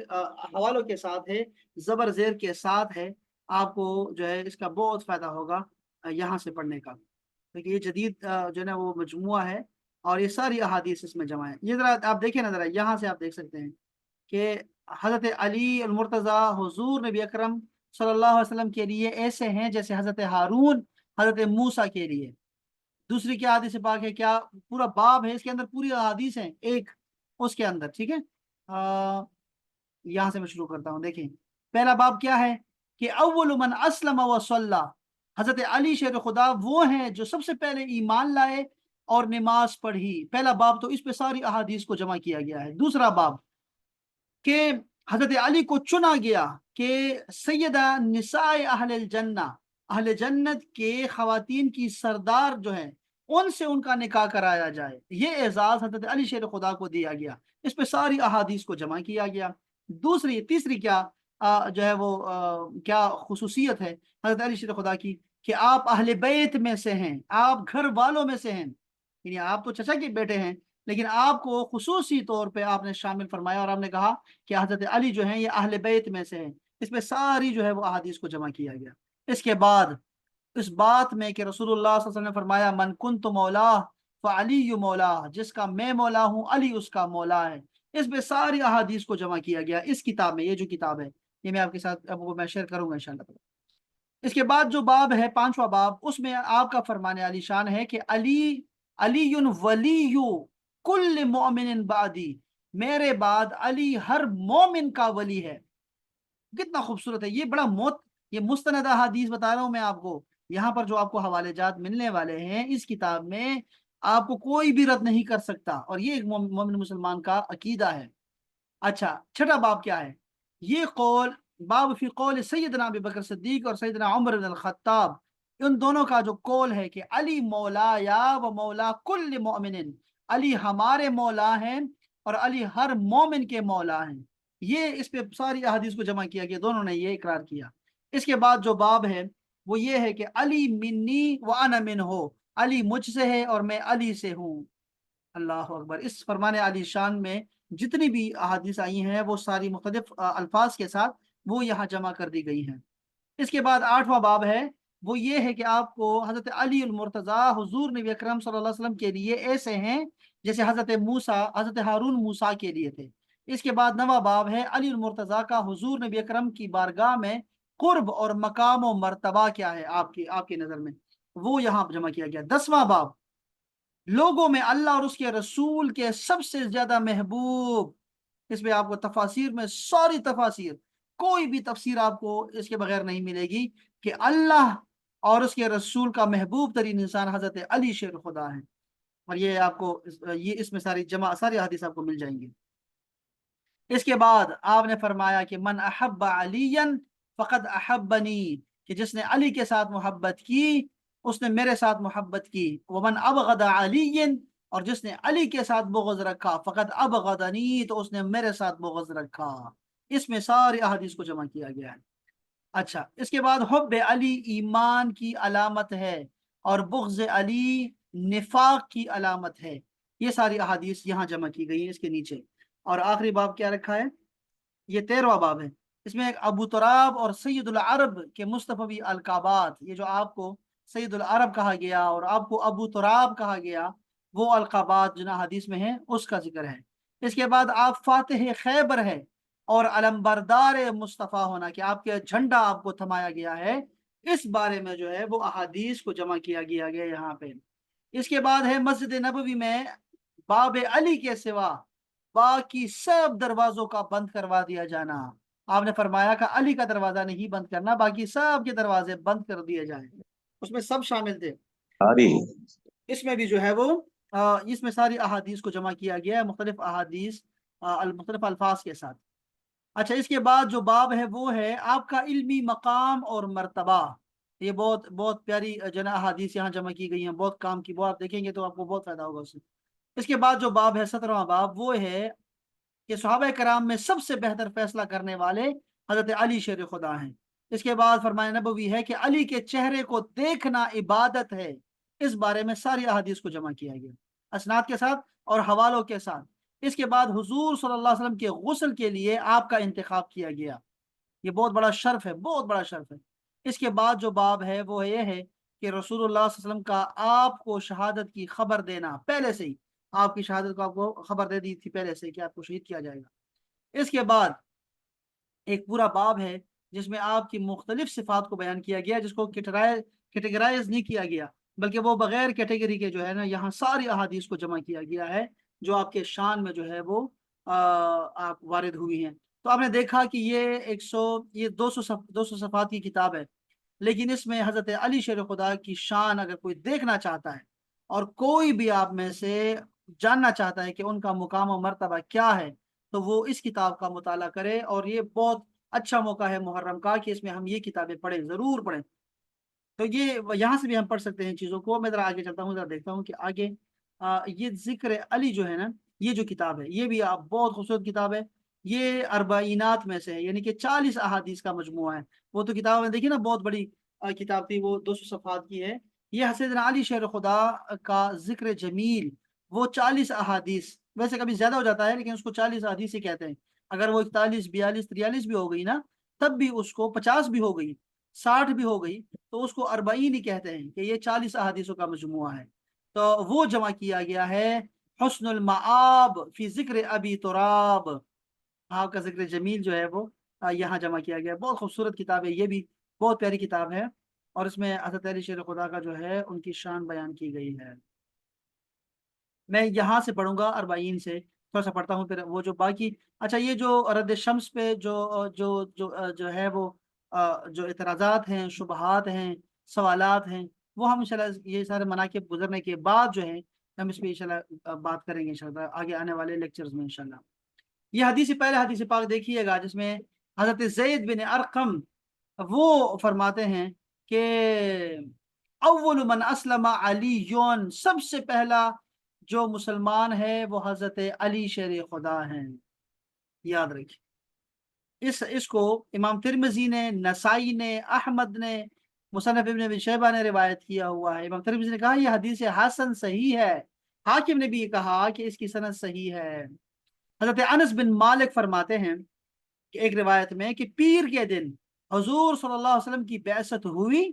हवालों के साथ है, ज़बर ज़ेर के साथ है। आपको जो है इसका बहुत फ़ायदा होगा यहाँ से पढ़ने का, क्योंकि ये जदीद जो है ना वो मजमुआ है और ये सारी अहादीस इसमें जमा है। ये ज़रा आप देखिए ना, ज़रा यहाँ से आप देख सकते हैं कि हज़रत अली अल मुर्तज़ा हुज़ूर नबी अकरम सल्लल्लाहु अलैहि वसल्लम के लिए ऐसे हैं जैसे हज़रत हारून हज़रत मूसा के लिए। दूसरी क्या हदीस पाक है, क्या पूरा बाब है इसके अंदर, पूरी हदीस है एक उसके अंदर, ठीक है। यहाँ से मैं शुरू करता हूँ, देखिए पहला बाब क्या है कि अव्वलु मन अस्लम व सल्ला। हजरत अली शेर खुदा वो हैं जो सबसे पहले ईमान लाए और नमाज पढ़ी। पहला बाब तो इस पे सारी अहादीस को जमा किया गया है। दूसरा बाब कि हजरत अली को चुना गया कि सैयदा निसाए अहले जन्ना, अहले जन्नत के खवातीन की सरदार जो है उनसे उनका निकाह कराया जाए। ये एजाज हजरत अली शेर खुदा को दिया गया। इस पे सारी अहादीस को जमा किया गया। दूसरी तीसरी क्या जो है वो क्या खुसूसियत है हजरत अली शेर खुदा की कि आप अहले बैत में से हैं, आप घर वालों में से हैं। यानी आप तो चचा के बेटे हैं, लेकिन आपको खुसूसी तौर पे आपने शामिल फरमाया और आपने कहा कि हजरत अली जो है ये अहले बैत में से हैं। इसमें सारी जो है वो अहादीस को जमा किया गया। इसके बाद इस बात में कि रसूलुल्लाह सल्लल्लाहु अलैहि वसल्लम ने फरमाया मन कुन्तु मौला फअली मौला, जिसका मैं मौला हूँ अली उसका मौला है। इसमें सारी अहादीस को जमा किया गया इस किताब में। ये जो किताब है ये मैं आपके साथ अब वो मैं शेयर करूंगा इंशाल्लाह। इसके बाद जो बाब है पांचवा बाब, उसमें आपका फरमाने आली शान है कि अली अलीयुन वलीयु कुल्ल मोमिन बादी, मेरे बाद अली हर मोमिन का वली है। कितना खूबसूरत है ये, बड़ा मौत, ये मुस्तनद हदीस बता रहा हूं मैं आपको। यहाँ पर जो आपको हवाले जात मिलने वाले हैं इस किताब में आपको कोई भी रद्द नहीं कर सकता, और ये एक मोमिन मुसलमान का अकीदा है। अच्छा, छठा बाब क्या है? ये कौल बाब फी कौल सैयदना अबू बकर सिद्दीक और सैयदना उमर इब्न खत्ताब, इन दोनों का जो कौल है कि अली मौला या व मौला कुल्ल मोमिन, अली हमारे मौला हैं और अली हर मोमिन के मौला हैं। ये इस पे सारी अहादीस को जमा किया गया, दोनों ने ये इकरार किया। इसके बाद जो बाब है वो ये है कि अली मिन्नी व अना मिन हो, अली मुझसे है और मैं अली से हूँ। अल्लाह अकबर। इस फरमान आली शान में जितनी भी अहादीस आई हैं वो सारी मुख्तलिफ अल्फाज के साथ वो यहाँ जमा कर दी गई हैं। इसके बाद आठवां बाब है वो ये है कि आपको हजरत अली मुर्तज़ा हुजूर नबी अकरम सल्लल्लाहु अलैहि वसल्लम के लिए ऐसे हैं जैसे हजरत हारून मूसा के लिए थे। इसके बाद नवा बाब है अली मुर्तज़ा का हुजूर नबी अकरम की बारगाह में कुर्ब और मकाम और मर्तबा क्या है आपकी आपकी नज़र में, वो यहाँ जमा किया गया। 10वां बाब लोगों में अल्लाह और उसके रसूल के सबसे ज्यादा महबूब। इसमें आपको तफासिर में सारी तफासिर, कोई भी तफसीर आपको इसके बगैर नहीं मिलेगी कि अल्लाह और उसके रसूल का महबूब तरीन इंसान हजरत अली शेर खुदा है। और ये आपको ये इसमें सारी जमा सारी हदीस आपको मिल जाएंगी। इसके बाद आपने फरमाया कि मन अहब्बा अलीयन फ़क़द अहब्बनी, कि जिसने अली के साथ मोहब्बत की उसने मेरे साथ मोहब्बत की। वमन अबग़दा अलीयन, और जिसने अली के साथ बुग़्ज़ रखा फ़क़द अबग़दनी, तो उसने मेरे साथ बुग़्ज़ रखा। इसमें सारी अहादीस को जमा किया गया है। अच्छा, इसके बाद हुब्ब अली ईमान की अलामत है और बुग़्ज़ अली निफाक की अलामत है। ये सारी अहादीस यहाँ जमा की गई है इसके नीचे। और आखिरी बाब क्या रखा है? ये 13वां बाब है। इसमें एक अबू तुराब और सैयदुल अरब के मुस्तफवी अलकाबात, ये जो आपको सैयदुल अरब कहा गया और आपको अबू तुराब कहा गया, वो अलकाबात जिन हदीस में है उसका जिक्र है। इसके बाद आप फातिह खैबर है और अलमबरदार मुस्तफ़ा होना, कि आपके झंडा आपको थमाया गया है, इस बारे में जो है वो अहादीस को जमा किया गया यहाँ पे। इसके बाद है मस्जिद नबवी में बाब अली के सिवा बाकी सब दरवाजों का बंद करवा दिया जाना। आपने फरमाया कि अली का दरवाजा नहीं बंद करना, बाकी सब के दरवाजे बंद कर दिए जाए। उसमें सब शामिल थे। सारी इसमें भी जो है वो इसमें सारी अहादीस को जमा किया गया है, मुख्तलिफ अहादीस मुख्तलिफ अल्फाज के साथ। अच्छा, इसके बाद जो बाब है वो है आपका इल्मी मकाम और मर्तबा। ये बहुत बहुत प्यारी जना अहादीस यहाँ जमा की गई हैं, बहुत काम की, वो आप देखेंगे तो आपको बहुत फायदा होगा उससे। इसके बाद जो बाब है 17वां बाब, वो है कि सहाबा कराम में सबसे बेहतर फैसला करने वाले हजरत अली शेर खुदा हैं। इसके बाद फरमान नबवी है कि अली के चेहरे को देखना इबादत है। इस बारे में सारी अहादीस को जमा किया गया असनाद के साथ और हवालों के साथ। इसके बाद हुजूर सल्लल्लाहु अलैहि वसल्लम के गुस्ल के लिए आपका इंतखाब किया गया। ये बहुत बड़ा शर्फ है, बहुत बड़ा शर्फ है। इसके बाद जो बाब है वो ये है कि रसूलुल्लाह सल्लल्लाहु अलैहि वसल्लम का आपको शहादत की खबर देना पहले से ही, आपकी शहादत को आपको खबर दे दी थी पहले से कि आपको शहीद किया जाएगा। इसके बाद एक पूरा बाब है जिसमें आपकी मुख्तलिफ सिफात को बयान किया गया, जिसको कैटेगराइज नहीं किया गया, बल्कि वो बगैर कैटेगरी के जो है ना यहाँ सारी अहादीस को जमा किया गया है जो आपके शान में जो है वो आप वारिद हुई हैं। तो आपने देखा कि ये 200 सफ़ात की किताब है, लेकिन इसमें हजरत अली शेर खुदा की शान अगर कोई देखना चाहता है और कोई भी आप में से जानना चाहता है कि उनका मुकाम और मर्तबा क्या है, तो वो इस किताब का मुताला करे। और ये बहुत अच्छा मौका है मुहर्रम का कि इसमें हम ये किताबें पढ़ें, ज़रूर पढ़ें। तो ये यहाँ से भी हम पढ़ सकते हैं चीज़ों को। मैं ज़रा आगे चलता हूँ, ज़रा देखता हूँ कि आगे ये जिक्र अली जो है ना, ये जो किताब है ये भी आप बहुत खूबसूरत किताब है। ये अरबाइनात में से है, यानी कि 40 अहादीस का मजमुआ है। वो तो किताब में देखिए ना बहुत बड़ी किताब थी, वो 200 सफ़ात की है। ये हज़रत अली शेर खुदा का जिक्र जमील, वो 40 अहादीस, वैसे कभी ज्यादा हो जाता है लेकिन उसको 40 अहादीस ही कहते हैं। अगर वो 41 42 43 भी हो गई ना, तब भी उसको 50 भी हो गई, 60 भी हो गई, तो उसको अरबईन ही कहते हैं कि ये 40 अहादीसों का मजमुआ है। तो वो जमा किया गया है हुस्नुल मआब फी जिक्र अबी तुराब। आपका जिक्र जमील जो है वो यहाँ जमा किया गया है। बहुत खूबसूरत किताब है, ये भी बहुत प्यारी किताब है। और इसमें हज़रत अली शेर खुदा का जो है उनकी शान बयान की गई है। मैं यहाँ से पढ़ूंगा अरबाइन से, थोड़ा सा पढ़ता हूँ फिर वो जो बाकी। अच्छा, ये जो रद्द शम्स पे जो है वो जो इतराज़ात हैं, शुबहात हैं, सवालात हैं, वो हम इंशाल्लाह ये सारे मनाकिब गुजरने के बाद जो है हम इस पे इंशाल्लाह बात करेंगे इंशाल्लाह आगे आने वाले लेक्चर्स में इंशाल्लाह। ये हदीस पहले हदीस पाक देखिएगा जिसमें हजरत ज़ैद बिन अरकम वो फरमाते हैं कि अव्वल मन अस्लमा अलीयुन, सबसे पहला जो मुसलमान है वो हजरत अली शेर खुदा हैं। याद रखिए, इसको इमाम तिरमिजी ने, नसाई ने, अहमद ने, मुसन्नफ इब्न अबी शैबा ने रिवायत किया हुआ है। इमाम तिरमिजी ने कहा यह हदीस हसन सही है। हाकिम ने भी ये कहा कि इसकी सनद सही है। हजरत अनस बिन मालिक फरमाते हैं कि एक रिवायत में कि पीर के दिन हजूर सल्लल्लाहु अलैहि वसल्लम की बैसत हुई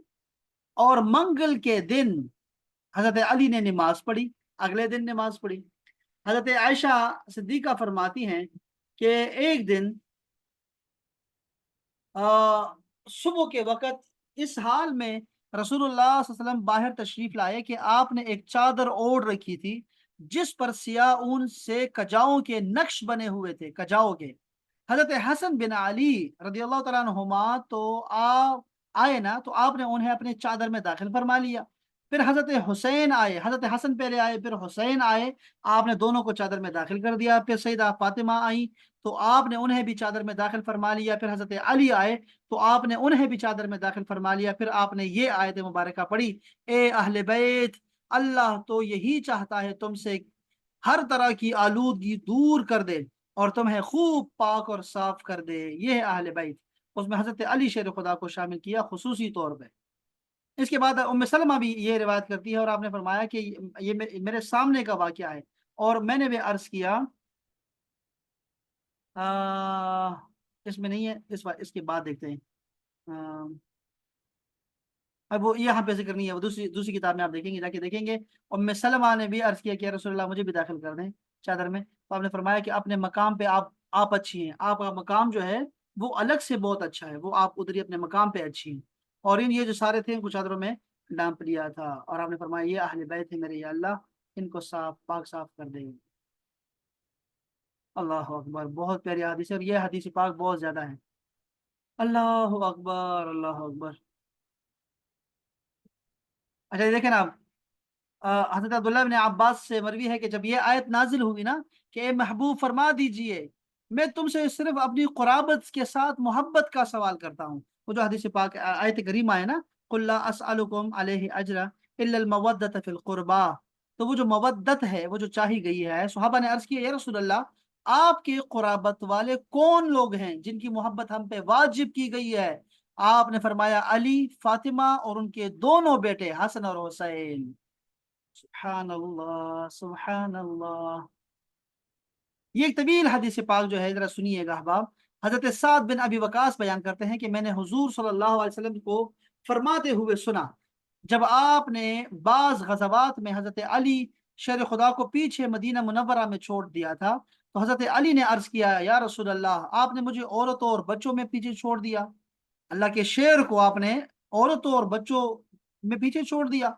और मंगल के दिन हजरत अली ने नमाज पढ़ी, अगले दिन नमाज पढ़ी। हजरत आयशा सिद्दीका फरमाती हैं कि एक दिन सुबह के वक़्त इस हाल में रसूलुल्लाह सल्लल्लाहु अलैहि वसल्लम बाहर तशरीफ लाए कि आपने एक चादर ओढ़ रखी थी जिस पर सियाह ऊन से कजाओं के नक्श बने हुए थे, कजाओं के। हजरत हसन बिन अली रदी अल्लाह तआला अन्हुमा तो आप आए ना, तो आपने उन्हें अपने चादर में दाखिल फरमा लिया। फिर हजरत हुसैन आए, हजरत हसन पहले आए फिर हुसैन आए, आपने दोनों को चादर में दाखिल कर दिया। फिर सईदा फातिमा आई तो आपने उन्हें भी चादर में दाखिल फरमा लिया। फिर हजरत अली आए तो आपने उन्हें भी चादर में दाखिल फरमा लिया। फिर आपने ये आयत मुबारक पढ़ी, ए अहले बैत, अल्लाह तो यही चाहता है तुमसे हर तरह की आलूदगी दूर कर दे और तुम्हें खूब पाक और साफ कर दे। ये है अहले बैत। उसमें हजरत अली शेर खुदा को शामिल किया खुसूसी तौर पर। इसके बाद उम्मे सलमा भी ये रिवायत करती है और आपने फरमाया कि ये मेरे सामने का वाकया है और मैंने भी अर्ज किया आ, इसमें नहीं है, इसके बाद देखते हैं। अब वो यहाँ पे जिक्र नहीं है, वो दूसरी दूसरी किताब में आप देखेंगे, जाके देखेंगे। उम्मे सलमा ने भी अर्ज किया कि रसूलुल्लाह मुझे भी दाखिल कर दें चादर में। तो आपने फरमाया कि अपने मकाम पे आप अच्छी हैं, आपका मकाम जो है वो अलग से बहुत अच्छा है, वो आप उधर ही अपने मकाम पे अच्छी हैं। और इन ये जो सारे थे इनको चादरों में डांप लिया था और आपने फरमाया ये अहले बैत है मेरे, या अल्लाह ان کو साफ पाक साफ कर देगा। अल्लाह अकबर, बहुत प्यारी हदीस है, और ये हदीस पाक बहुत ज्यादा है। अल्लाह अकबर, अल्लाह अकबर। अच्छा, ये देखें ना आप, हजरत अब्दुल्लाह बिन अब्बास से मरवी है कि जब ये आयत नाजिल हुई ना कि ए महबूब फरमा दीजिए, मैं तुमसे सिर्फ अपनी कुराबत के साथ मोहब्बत का सवाल करता हूँ। वो जो हदीस पाक आयत करीमा है ना, कुल ला अस्अलुकुम अलैहि अजरा इल्ला अल मवद्दत फिल कुर्बा। तो वो जो मवद्दत है, वो जो चाही गई है, सहाबा ने अर्ज किया, या रसूल अल्लाह, आपके कुराबत वाले कौन लोग हैं जिनकी मोहब्बत हम पे वाजिब की गई है? आपने फरमाया अली, फातिमा और उनके दोनों बेटे हसन और हुसैन। सुभान अल्लाह, सुभान अल्लाह। ये एक तवील हदीस पाक जो है, जरा सुनिएगा अहबाब। हजरत साद बिन अबी वकास बयान करते हैं कि मैंने हुजूर सल्लल्लाहु अलैहि वसल्लम को फरमाते हुए सुना, जब आपने बाज गज़वात में हजरत अली शेर खुदा को पीछे मदीना मुनव्वरा में छोड़ दिया था, तो हजरत अली ने अर्ज किया, या रसूल अल्लाह, आपने मुझे औरतों और बच्चों में पीछे छोड़ दिया, अल्लाह के शेर को आपने औरतों और बच्चों में पीछे छोड़ दिया।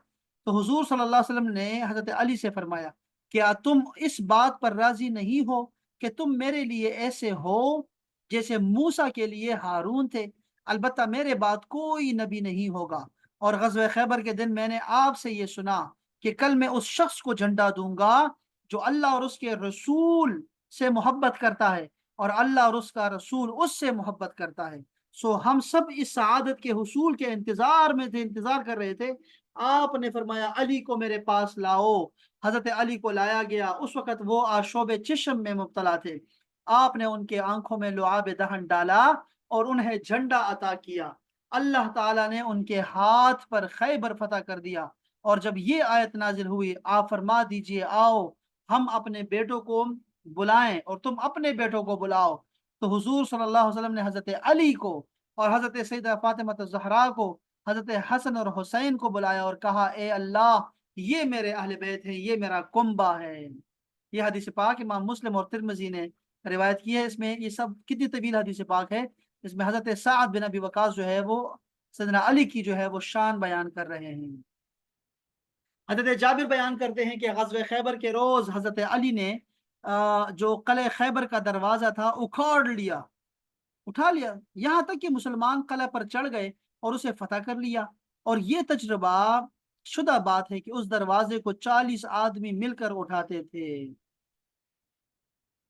तो हुजूर सल्लल्लाहु अलैहि वसल्लम ने हजरत अली से फरमाया, क्या तुम इस बात पर राजी नहीं हो कि तुम मेरे लिए ऐसे हो जैसे मूसा के लिए हारून थे? अलबत्ता मेरे बाद कोई नबी नहीं होगा, और ग़ज़वे खैबर के दिन मैंने आपसे ये सुना कि कल मैं उस शख्स को झंडा दूंगा जो अल्लाह और उसके रसूल से मोहब्बत करता है, और अल्लाह और उसका रसूल उससे मोहब्बत करता है। सो हम सब इस सआदत के हुसूल के इंतजार में थे, इंतजार कर रहे थे। आपने फरमाया अली को मेरे पास लाओ। हजरत अली को लाया गया। उस वक़्त वो आशोब चिश्म में मुब्तला थे। आपने उनके आंखों में लुआब दहन डाला और उन्हें झंडा अता किया। अल्लाह ताला ने उनके हाथ पर खैबर फतह कर दिया। और जब ये आयत नाजिल हुई, आप फरमा दीजिए, आओ हम अपने बेटों को बुलाएं और तुम अपने बेटों को बुलाओ। तो हुजूर सल्लल्लाहु अलैहि वसल्लम ने हजरत अली को और हजरत सैयदा फातिमा ज़हरा को, हजरत हसन और हुसैन को बुलाया और कहा, ए अल्लाह, ये मेरे अहले बैत हैं, ये मेरा कुंबा है। ये हदीस पाक इमाम मुस्लिम और तिरमिजी ने रिवायत की है। इसमें ये सब कितनी तवील हदीस पाक है। इसमें हजरत साद बिन अबी वकास जो है वो सैयदना अली की जो है वो शान बयान कर रहे हैं। हजरत जाबिर बयान करते हैं कि ग़ज़वे खैबर के रोज हजरत अली ने जो कले खैबर का दरवाजा था उखाड़ लिया, उठा लिया, यहाँ तक कि मुसलमान कला पर चढ़ गए और उसे फतह कर लिया। और ये तजुर्बा शुदा बात है कि उस दरवाजे को 40 आदमी मिलकर उठाते थे।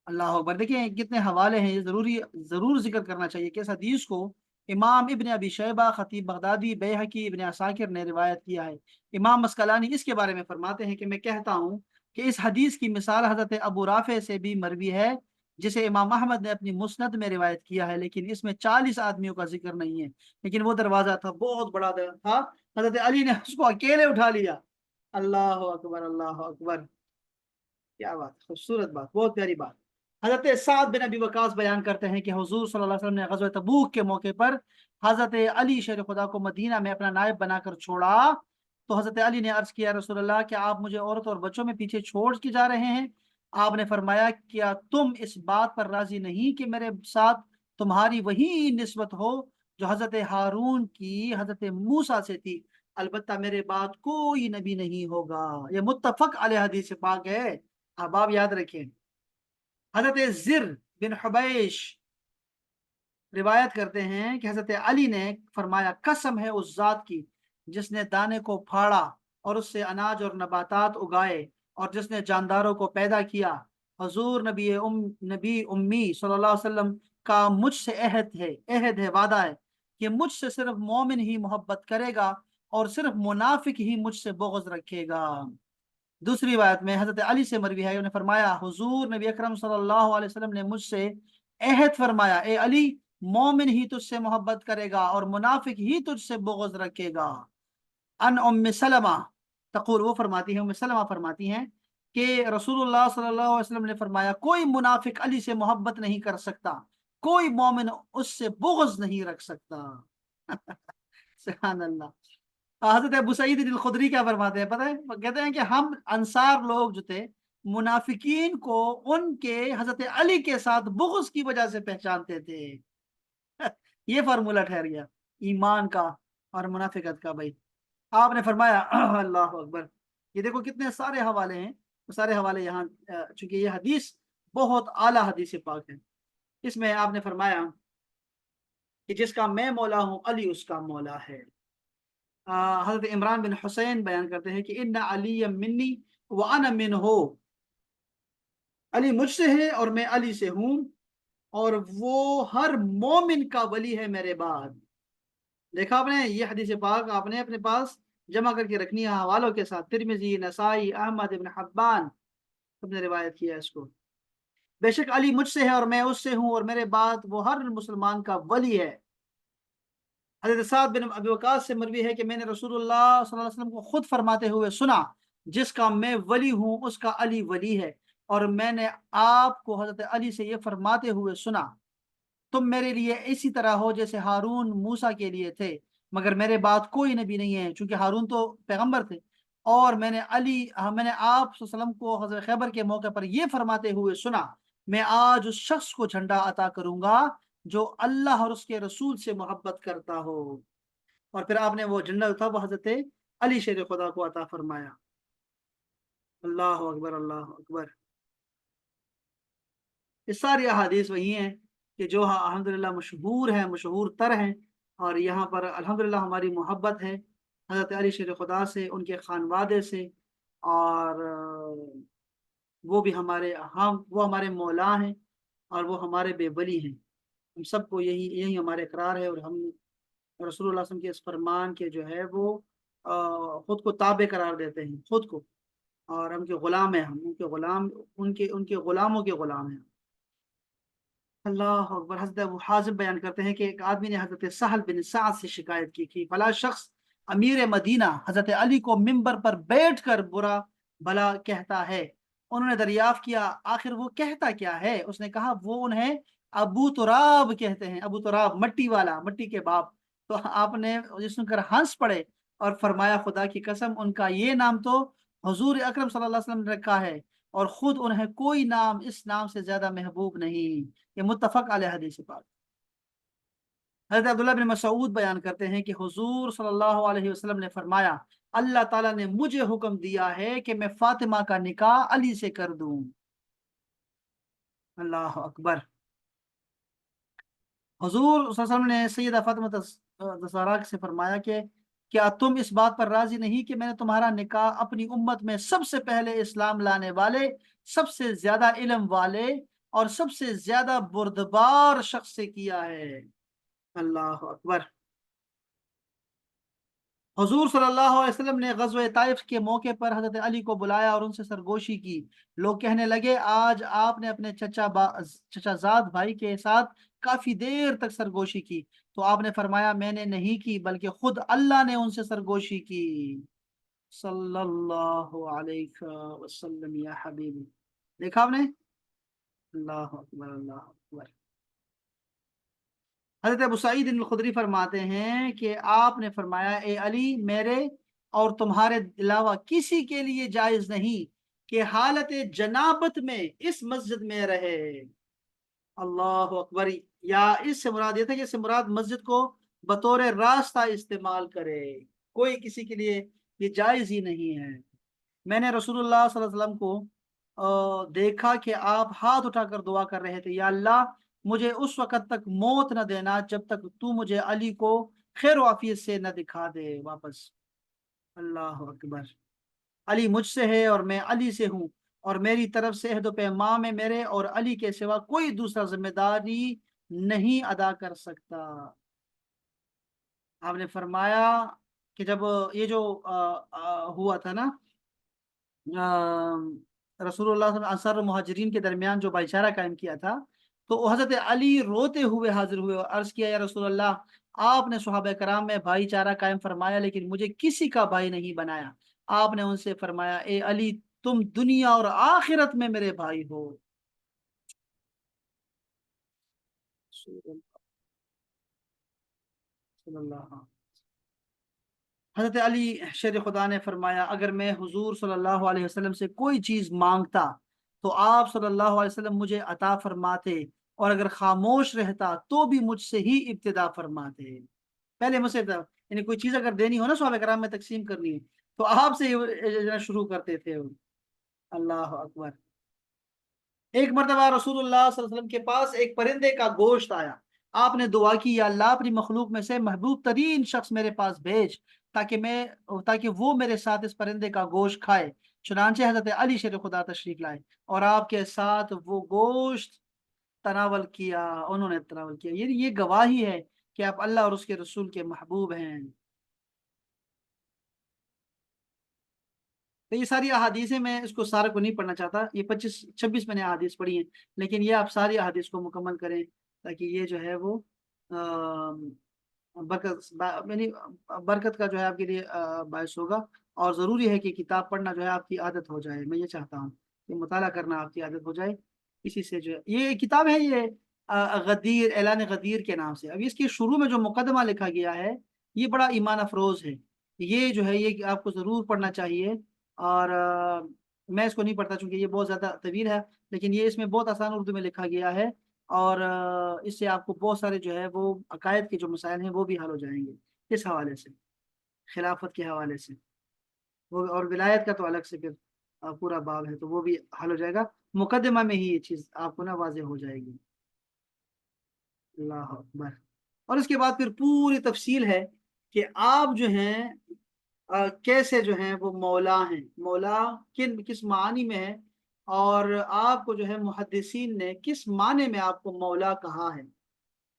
अल्लाह अकबर। देखिए कितने हवाले हैं, ये जरूर जिक्र करना चाहिए कि इस हदीस को इमाम इब्न अबी शैबा, खतीब बगदादी, बैहकी, इब्न असाकिर ने रिवायत किया है। इमाम मस्कलानी इसके बारे में फरमाते हैं कि मैं कहता हूँ कि इस हदीस की मिसाल हजरत अबू राफे से भी मरवी है, जिसे इमाम अहमद ने अपनी मुस्नद में रिवायत किया है, लेकिन इसमें 40 आदमियों का जिक्र नहीं है। लेकिन वो दरवाजा था, बहुत बड़ा था, हजरत अली ने उसको अकेले उठा लिया। अल्लाह अकबर, अल्लाह अकबर। क्या बात, खूबसूरत बात, बहुत प्यारी बात। हजरत साद बिन अबी वकास बयान करते हैं कि हुजूर सल्लल्लाहु अलैहि वसल्लम ने ग़ज़वा तबूक के मौके पर हजरत अली शेर खुदा को मदीना में अपना नायब बनाकर छोड़ा। तो हजरत अली ने अर्ज किया, रसूल अल्लाह, क्या आप मुझे औरत और बच्चों में पीछे छोड़ के जा रहे हैं? आपने फरमाया, क्या तुम इस बात पर राजी नहीं कि मेरे साथ तुम्हारी वही निस्बत हो जो हजरत हारून की हजरत मूसा से थी? अलबत्ता मेरे बाद कोई नबी नहीं होगा। यह मुत्तफक अलैह हदीस पाक है। अब आप याद रखें, हजरत जिर बिन हुबैश रिवायत करते हैं कि हजरत अली ने फरमाया, कसम है उस जात की जिसने दाने को फाड़ा और उससे अनाज और नबातात उगाए और जिसने जानदारों को पैदा किया। हजूर नबी उम्मी सल्लल्लाहु अलैहि वसल्लम का मुझसे अहद है, वादा है कि मुझसे सिर्फ मोमिन ही मोहब्बत करेगा और सिर्फ मुनाफिक ही मुझसे बुग़्ज़ रखेगा। दूसरी बात में हजरत अली से मरवी है, उन्हें फरमाया, हुजूर नबी अकरम सल्लल्लाहु अलैहि वसल्लम ने मुझसे अहद फरमाया, ए अली, मोमिन ही तुझसे मोहब्बत करेगा और मुनाफिक ही तुझसे बुग़्ज़ रखेगा। अन उम्मे सलमा तक़ूल, वो फरमाती है, उम्मे सलमा फरमाती हैं कि रसूलुल्लाह सल्लल्लाहु अलैहि वसल्लम ने फरमाया, कोई मुनाफिक अली से मोहब्बत नहीं कर सकता, कोई मोमिन उससे बुग़्ज़ नहीं रख सकता। सुभान अल्लाह। हजरत अबू सईद अल खुदरी क्या फरमाते हैं पता है? वो कहते हैं कि हम अंसार लोग जो थे, मुनाफिकीन को उनके हजरत अली के साथ बुग़्ज़ की वजह से पहचानते थे। ये फार्मूला ठहर गया ईमान का और मुनाफिकत का भाई। आपने फरमाया, अल्लाह अकबर। ये देखो कितने सारे हवाले हैं سارے حوالے یہاں چونکہ یہ حدیث بہت اعلیٰ حدیث پاک ہے، اس میں آپ نے فرمایا کہ جس کا میں مولا ہوں علی اس کا مولا ہے۔ حضرت عمران بن حسین بیان کرتے ہیں کہ ان علی منی وانا منہ، علی مجھ سے ہے اور میں علی سے ہوں، اور وہ ہر مومن کا ولی ہے میرے بعد۔ دیکھا آپ نے، یہ حدیث پاک آپ نے اپنے پاس جمع کر کے رکھنی ہے حوالوں کے ساتھ، ترمذی، نسائی، احمد ابن حبان سب نے روایت کیا ہے اس کو۔ بے شک علی مجھ سے ہے اور میں اس سے ہوں، اور میرے بعد وہ ہر مسلمان کا ولی ہے۔ حضرت سعد بن ابی وقاص سے مروی ہے کہ میں نے رسول اللہ صلی اللہ علیہ وسلم کو خود فرماتے ہوئے سنا، جس کا میں ولی ہوں اس کا علی ولی ہے، اور میں نے آپ کو حضرت علی سے یہ فرماتے ہوئے سنا، تم میرے لیے اسی طرح ہو جیسے ہارون موسیٰ کے لیے تھے، مگر میرے بعد کوئی نبی نہیں ہے، چونکہ ہارون تو پیغمبر تھے۔ اور میں نے آپ صلی اللہ علیہ وسلم کو حضرت خیبر کے موقع پر یہ فرماتے ہوئے سنا، میں آج اس شخص کو جھنڈا عطا کروں گا جو اللہ اور اس کے رسول سے محبت کرتا ہو۔ اور پھر آپ نے وہ جھنڈا تھا وہ حضرت علی شیر خدا کو عطا فرمایا۔ اللہ اکبر، اللہ اکبر۔ یہ ساری احادیث وہی ہیں کہ جو الحمدللہ مشہور ہیں، مشہور تر ہیں، اور یہاں پر الحمدللہ ہماری محبت ہے حضرت علی شیر خدا سے، ان کے خانوادے سے، اور وہ بھی وہ ہمارے مولا ہیں اور وہ ہمارے بے ولی ہیں۔ ہم سب کو یہی ہمارے اقرار ہے، اور ہم رسول اللہ صلی اللہ علیہ وسلم کے اس فرمان کے جو ہے وہ خود کو تابع قرار دیتے ہیں، خود کو، اور ہم کے غلام ہیں، ہم ان کے غلاموں کے غلام ہیں۔ اللہ اکبر۔ حضرت ابو حازم بیان کرتے ہیں کہ ایک آدمی نے حضرت سہل بن سعد سے شکایت کی کہ فلاں شخص امیر مدینہ حضرت علی کو ممبر پر بیٹھ کر برا بھلا کہتا ہے۔ انہوں نے دریافت کیا آخر وہ کہتا کیا ہے؟ اس نے کہا وہ انہیں ابو تراب کہتے ہیں، ابو تراب، مٹی والا، مٹی کے باپ۔ تو آپ نے یہ سن کر ہنس پڑے اور فرمایا خدا کی قسم ان کا یہ نام تو حضور اکرم صلی اللہ علیہ وسلم نے رکھا ہے، اور خود انہیں کوئی نام اس نام سے زیادہ محبوب نہیں۔ یہ متفق علیہ حدیث پاک۔ حضرت عبداللہ بن مسعود بیان کرتے ہیں کہ حضور صلی اللہ علیہ وسلم نے فرمایا اللہ تعالیٰ نے مجھے حکم دیا ہے کہ میں فاطمہ کا نکاح علی سے کر دوں۔ اللہ اکبر۔ حضور صلی اللہ علیہ وسلم نے سیدہ فاطمہ زہرا سے فرمایا کہ کیا تم اس بات پر راضی نہیں کہ میں نے تمہارا نکاح اپنی امت میں سب سے پہلے اسلام لانے والے، سب سے زیادہ علم والے اور سب سے زیادہ بردبار شخص سے کیا ہے؟ اللہ اکبر۔ حضور صلی اللہ علیہ وسلم نے غزوہ طائف کے موقع پر حضرت علی کو بلایا اور ان سے سرگوشی کی۔ لوگ کہنے لگے آج آپ نے اپنے چچا زاد بھائی کے ساتھ کافی دیر تک سرگوشی کی۔ تو آپ نے فرمایا میں نے نہیں کی بلکہ خود اللہ نے ان سے سرگوشی کی۔ صلی اللہ علیہ وسلم یا حبیبی۔ دیکھا آپ نے؟ اللہ اکبر، اللہ اکبر۔ حضرت ابو سعید الخدری فرماتے ہیں کہ آپ نے فرمایا اے علی، میرے اور تمہارے علاوہ کسی کے لیے جائز نہیں کہ حالت جنابت میں اس مسجد میں رہے۔ اللہ اکبر۔ یا اس سے مراد یہ تھا کہ اس سے مراد مسجد کو بطور راستہ استعمال کرے، کوئی کسی کے لیے یہ جائز ہی نہیں ہے۔ میں نے رسول اللہ صلی اللہ علیہ وسلم کو دیکھا کہ آپ ہاتھ اٹھا کر دعا کر رہے تھے، یا اللہ مجھے اس وقت تک موت نہ دینا جب تک تو مجھے علی کو خیر و عافیت سے نہ دکھا دے واپس۔ اللہ اکبر۔ علی مجھ سے ہے اور میں علی سے ہوں، اور میری طرف سے عہد و پیمان میں میرے اور علی کے سوا کوئی دوسرا ذمہ داری نہیں ادا کر سکتا۔ آپ نے فرمایا کہ جب یہ جو ہوا تھا نا، رسول اللہ صلی اللہ علیہ وسلم انصار و مہاجرین کے درمیان جو بھائی چارہ قائم کیا تھا، تو حضرت علی روتے ہوئے حاضر ہوئے اور عرض کیا یا رسول اللہ، آپ نے صحابہ کرام میں بھائی چارہ قائم فرمایا لیکن مجھے کسی کا بھائی نہیں بنایا۔ آپ نے ان سے فرمایا اے علی، تم دنیا اور آخرت میں میرے بھائی ہو۔ صلی اللہ علیہ وسلم۔ حضرت علی شیر خدا نے فرمایا اگر میں حضور صلی اللہ علیہ وسلم سے کوئی چیز مانگتا تو آپ صلی اللہ علیہ وسلم مجھے عطا فرماتے، اور اگر خاموش رہتا تو بھی مجھ سے ہی ابتدا فرماتے۔ پہلے مجھ سے یعنی کوئی چیز اگر دینی ہو نا صحابہ کرام میں تقسیم کرنی ہے تو آپ سے شروع کرتے تھے۔ अल्लाह अकबर। एक मरतबा रसूलुल्लाह सल्लल्लाहु अलैहि वसल्लम के पास एक परिंदे का गोश्त आया। आपने दुआ की, या अल्लाह अपनी मखलूक में से महबूब तरीन शख्स मेरे पास भेज, ताकि वो मेरे साथ इस परिंदे का गोश्त खाए। चुनांचे हजरत अली शेर खुदा तशरीफ लाए और आपके साथ वो गोश्त तनावल किया, उन्होंने तनावल किया। ये गवाही है कि आप अल्लाह और उसके रसूल के महबूब हैं। तो ये सारी अहादीसें, मैं इसको सारा को नहीं पढ़ना चाहता, ये 25-26 मैंने अहादीस पढ़ी हैं, लेकिन ये आप सारी अहादीस को मुकम्मल करें, ताकि ये जो है वो यानी बरकत का जो है आपके लिए बायस होगा। और ज़रूरी है कि किताब पढ़ना जो है आपकी आदत हो जाए। मैं ये चाहता हूँ कि मुताला करना आपकी आदत हो जाए। इसी से जो है ये किताब है, ये गदीर, ऐलान गदीर के नाम से। अब इसके शुरू में जो मुकदमा लिखा गया है, ये बड़ा ईमान अफरोज है। ये जो है ये आपको ज़रूर पढ़ना चाहिए। और मैं इसको नहीं पढ़ता चूंकि ये बहुत ज़्यादा तवील है, लेकिन ये इसमें बहुत आसान उर्दू में लिखा गया है। और इससे आपको बहुत सारे जो है वो अकायद के जो मसाइल हैं वो भी हल हो जाएंगे इस हवाले से, खिलाफत के हवाले से। वो और विलायत का तो अलग से फिर पूरा बाब है, तो वो भी हल हो जाएगा। मुकदमा में ही ये चीज़ आपको ना वाज़ेह हो जाएगी। अल्लाह अकबर। और इसके बाद फिर पूरी तफसील है कि आप जो हैं कैसे जो हैं वो मौला हैं, मौला किस मानी में है, और आपको जो है मुहद्दिसीन ने किस माने में आपको मौला कहा है।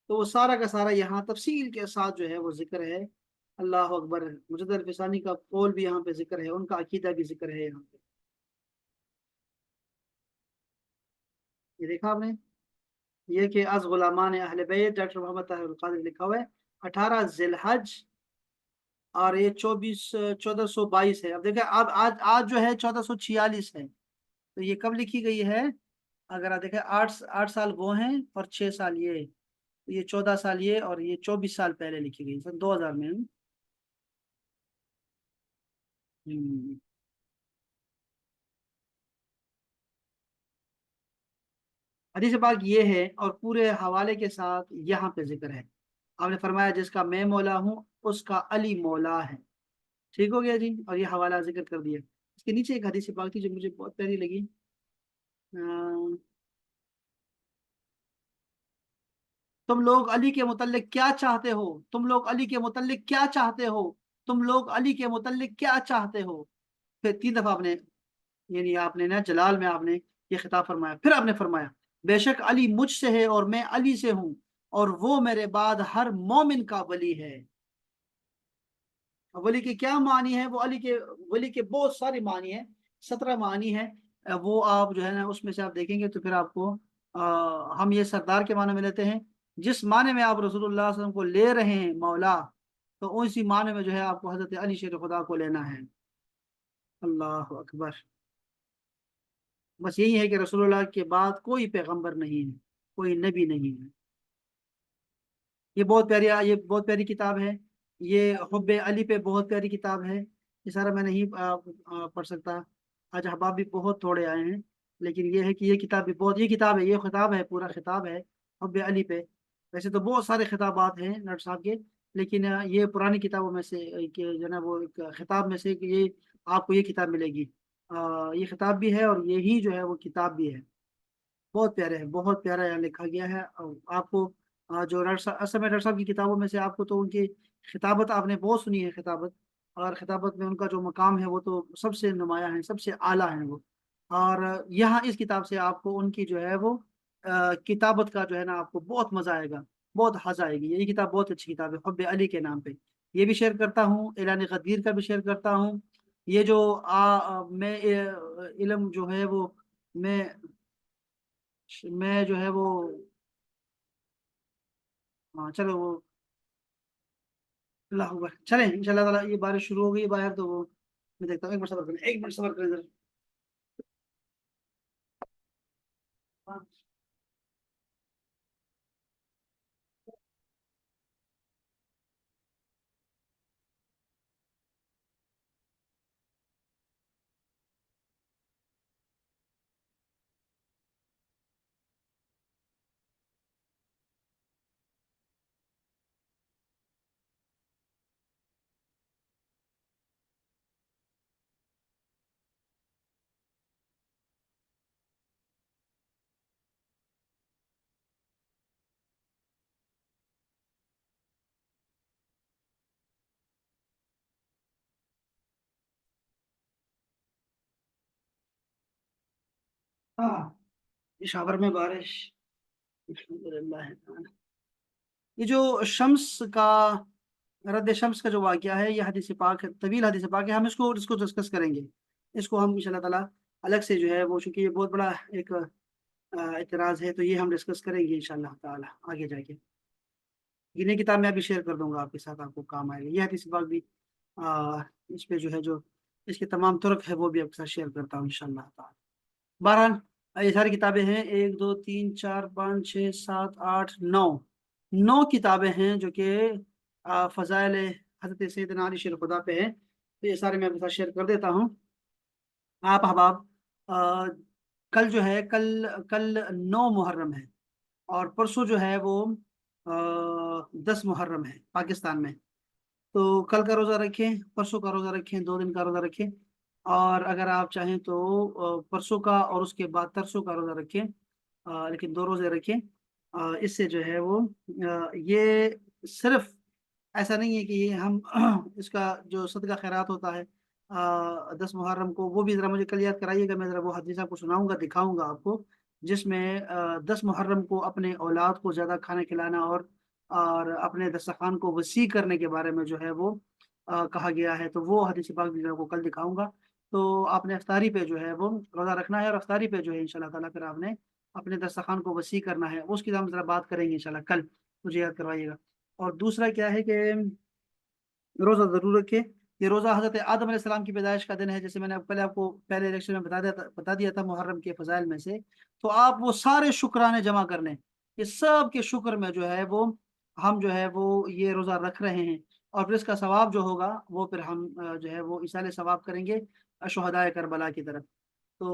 तो वो सारा का सारा यहाँ तफसील के साथ जो है वो जिक्र है। अल्लाह अकबर। मुजद्दिद फिसानी का कौल भी यहाँ पे जिक्र है, उनका अकीदा भी जिक्र है यहाँ पे। ये देखा आपने, ये कि अज गुलामान अहले बैत, डॉक्टर मोहम्मद ताहिर अल कादरी लिखा हुआ है। 18 जिलहज, और ये 1422 है। अब देखिए, अब आज जो है 1446 है। तो ये कब लिखी गई है? अगर आप देखें, 8 8 साल वो हैं और 6 साल ये, तो ये 14 साल ये, और ये 24 साल पहले लिखी गई, सन 2000 में। हम्म। हदीस पाक ये है, और पूरे हवाले के साथ यहाँ पे जिक्र है। आपने फरमाया, जिसका मैं मौला हूँ उसका अली मौला है। ठीक हो गया जी, और ये हवाला जिक्र कर दिया। इसके नीचे एक हदीस पाक थी जो मुझे बहुत प्यारी लगी। अ, तुम लोग अली के मुतल्लिक क्या चाहते हो? तुम लोग अली के मुतल्लिक क्या चाहते हो? तुम लोग अली के मुतल्लिक क्या चाहते हो? फिर 3 दफा आपने, यानी आपने ना जलाल में आपने ये खिताब फरमाया। फिर आपने फरमाया, बेशक अली मुझसे है और मैं अली से हूँ, और वो मेरे बाद हर मोमिन का वली है। वली के क्या मानी है? वो अली के वली के बहुत सारी मानी है, 17 मानी है। वो आप जो है ना उसमें से आप देखेंगे तो फिर आपको हम ये सरदार के माने में लेते हैं। जिस माने में आप रसूलुल्लाह सल्लल्लाहु अलैहि वसल्लम को ले रहे हैं मौला, तो उसी माने में जो है आपको हजरत अली शेर खुदा को लेना है। अल्लाह अकबर। बस यही है कि रसूलुल्लाह के बाद कोई पैगंबर नहीं है, कोई नबी नहीं है। ये बहुत प्यारी किताब है। ये हुब्बे अली पे बहुत प्यारी किताब है। ये सारा मैं नहीं पढ़ सकता, आज अहबाब भी बहुत थोड़े आए हैं। लेकिन ये है कि ये किताब भी बहुत, ये किताब है, ये खिताब है, पूरा खिताब है हुब्बे अली पे। वैसे तो बहुत सारे खिताबात हैं नट साहब के, लेकिन ये पुरानी किताबों में से जो है ना वो एक खिताब में से कि ये आपको ये किताब मिलेगी। ये खिताब भी है और यही जो है वो किताब भी है। बहुत प्यारे है, बहुत प्यारा यहाँ लिखा गया है। और आपको जो असल में डॉक्टर साहब की किताबों में से आपको तो उनकी खिताबत आपने बहुत सुनी है, खिताबत। और खिताबत में उनका जो मकाम है वो तो सबसे नुमाया है, सबसे आला है वो। और यहाँ इस किताब से आपको उनकी जो है वो किताबत का जो है ना आपको बहुत मजा आएगा, बहुत हज आएगी। ये किताब बहुत अच्छी किताब है, हुब्बे अली के नाम पे। ये भी शेयर करता हूँ, ऐलान गदीर का भी शेयर करता हूँ। ये जो मैं इल्म जो है वो, मैं मैं जो है वो, हाँ चलो वो, अल्लाह अकबर। चले इंशाल्लाह ताला, ये बारिश शुरू हो गई है बाहर, तो वो मैं देखता हूँ। एक मिनट सबर करें, एक मिनट सबर करें जरा। हाँ। हाँ, पेशावर में बारिश, अल्हम्दुलिल्लाह है। ये जो शम्स का, रद्द शम्स का जो वाक़या है, ये हदीस पाक है, तवील हदीस पाक है। हम इसको इसको डिस्कस करेंगे। इसको हम इंशाल्लाह ताला अलग से जो है वो, चूँकि ये बहुत बड़ा एक इतराज़ है, तो ये हम डिस्कस करेंगे इंशाल्लाह ताला आगे जाके। ये किताब मैं अभी शेयर कर दूँगा आपके साथ, आपको काम आएगा। ये हदीस पाक भी इस पे जो है, जो इसके तमाम तुरक है, वो भी आपके साथ शेयर करता हूँ इंशाल्लाह ताला। बहरहाल, ये सारी किताबें हैं, 1 2 3 4 5 6 7 8 9, 9 किताबें हैं जो कि फ़ज़ाइल हज़रत सैयदना अली शेर खुदा पे हैं। तो ये सारे मैं आपके साथ शेयर कर देता हूँ। आप अहबाब, अ, कल जो है, कल कल 9 मुहर्रम है, और परसों जो है वो 10 मुहर्रम है पाकिस्तान में। तो कल का रोज़ा रखें, परसों का रोज़ा रखें, 2 दिन का रोज़ा रखें। और अगर आप चाहें तो परसों का और उसके बाद तरसों का रोज़ा रखें, लेकिन 2 रोज़े रखें। इससे जो है वो, ये सिर्फ़ ऐसा नहीं है कि ये हम इसका जो सदका खैरात होता है 10 मुहर्रम को, वो भी ज़रा मुझे कल याद कराइएगा, मैं ज़रा वो हदीस आपको सुनाऊँगा, दिखाऊँगा आपको, जिसमें 10 मुहर्रम को अपने औलाद को ज़्यादा खाना खिलाना और अपने दस्तरख़्वान को वसी करने के बारे में जो है वो कहा गया है। तो वो हदीस पाक भी मैं आपको कल दिखाऊँगा। तो आपने इफ्तारी पे जो है वो रोज़ा रखना है, और इफ्तारी पे जो है इंशाअल्लाह ताला फिर आपने अपने दस्तरख़्वान को वसी करना है। उसकी हम ज़रा बात करेंगे इंशाअल्लाह कल, मुझे याद करवाइएगा। और दूसरा क्या है कि रोज़ा ज़रूर रखें। ये रोज़ा हज़रत आदम अलैहिस्सलाम की पैदाइश का दिन है, जैसे मैंने आपको पहले लेक्चर में बता दिया था मुहर्रम के फ़ज़ाइल में से। तो आप वो सारे शुक्राने जमा कर लें। ये सब के शुक्र में जो है वो, हम जो है वो ये रोज़ा रख रहे हैं, और फिर इसका सवाब जो होगा वो फिर हम जो है वो इसाले सवाब करेंगे शुहदाए करबला की तरफ। तो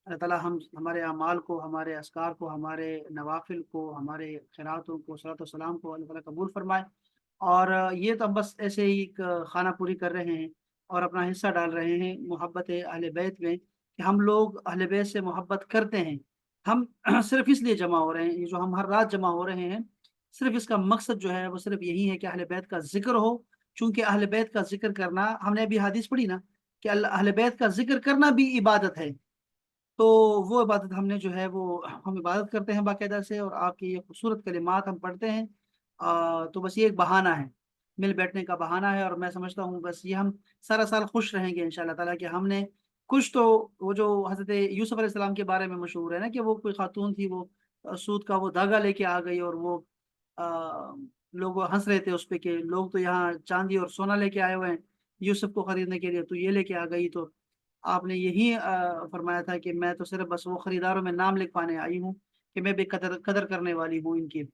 अल्लाह ताला हमारे अमाल को, हमारे अस्कार को, हमारे नवाफ़िल को, हमारे खैरातों को, सलातो सलाम को अल्लाह ताला कबूल फ़रमाए। और ये तो हम बस ऐसे ही एक खाना पूरी कर रहे हैं और अपना हिस्सा डाल रहे हैं मोहब्बत अहले बैत में, कि हम लोग अहले बैत से मोहब्बत करते हैं। हम सिर्फ़ इसलिए जमा हो रहे हैं, ये जो हम हर रात जमा हो रहे हैं, सिर्फ़ इसका मकसद जो है वो सिर्फ़ यही है कि अहले बैत का ज़िक्र हो। चूँकि अहले बैत का ज़िक्र करना, हमने अभी हदीस पढ़ी ना, कि अहले बैत का ज़िक्र करना भी इबादत है। तो वो इबादत हमने जो है वो, हम इबादत करते हैं बाकायदा से, और आपकी ये खूबसूरत कलिमात हम पढ़ते हैं। तो बस ये एक बहाना है, मिल बैठने का बहाना है। और मैं समझता हूँ बस ये हम सारा साल खुश रहेंगे इंशाल्लाह ताला, कि हमने कुछ तो, वो जो हज़रत यूसुफ अलैहिस्सलाम के बारे में मशहूर है ना, कि वो कोई खातून थी, वो सूत का वो धागा लेके आ गई, और वो अ, लोग हंस रहे थे उस पे, कि लोग तो यहाँ चांदी और सोना लेके आए हुए हैं यूसुफ को खरीदने के लिए, तो ये लेके आ गई। तो आपने यही फरमाया था कि मैं तो सिर्फ बस वो खरीदारों में नाम लिखवाने आई हूँ, कि मैं भी कदर कदर करने वाली हूँ इनकी।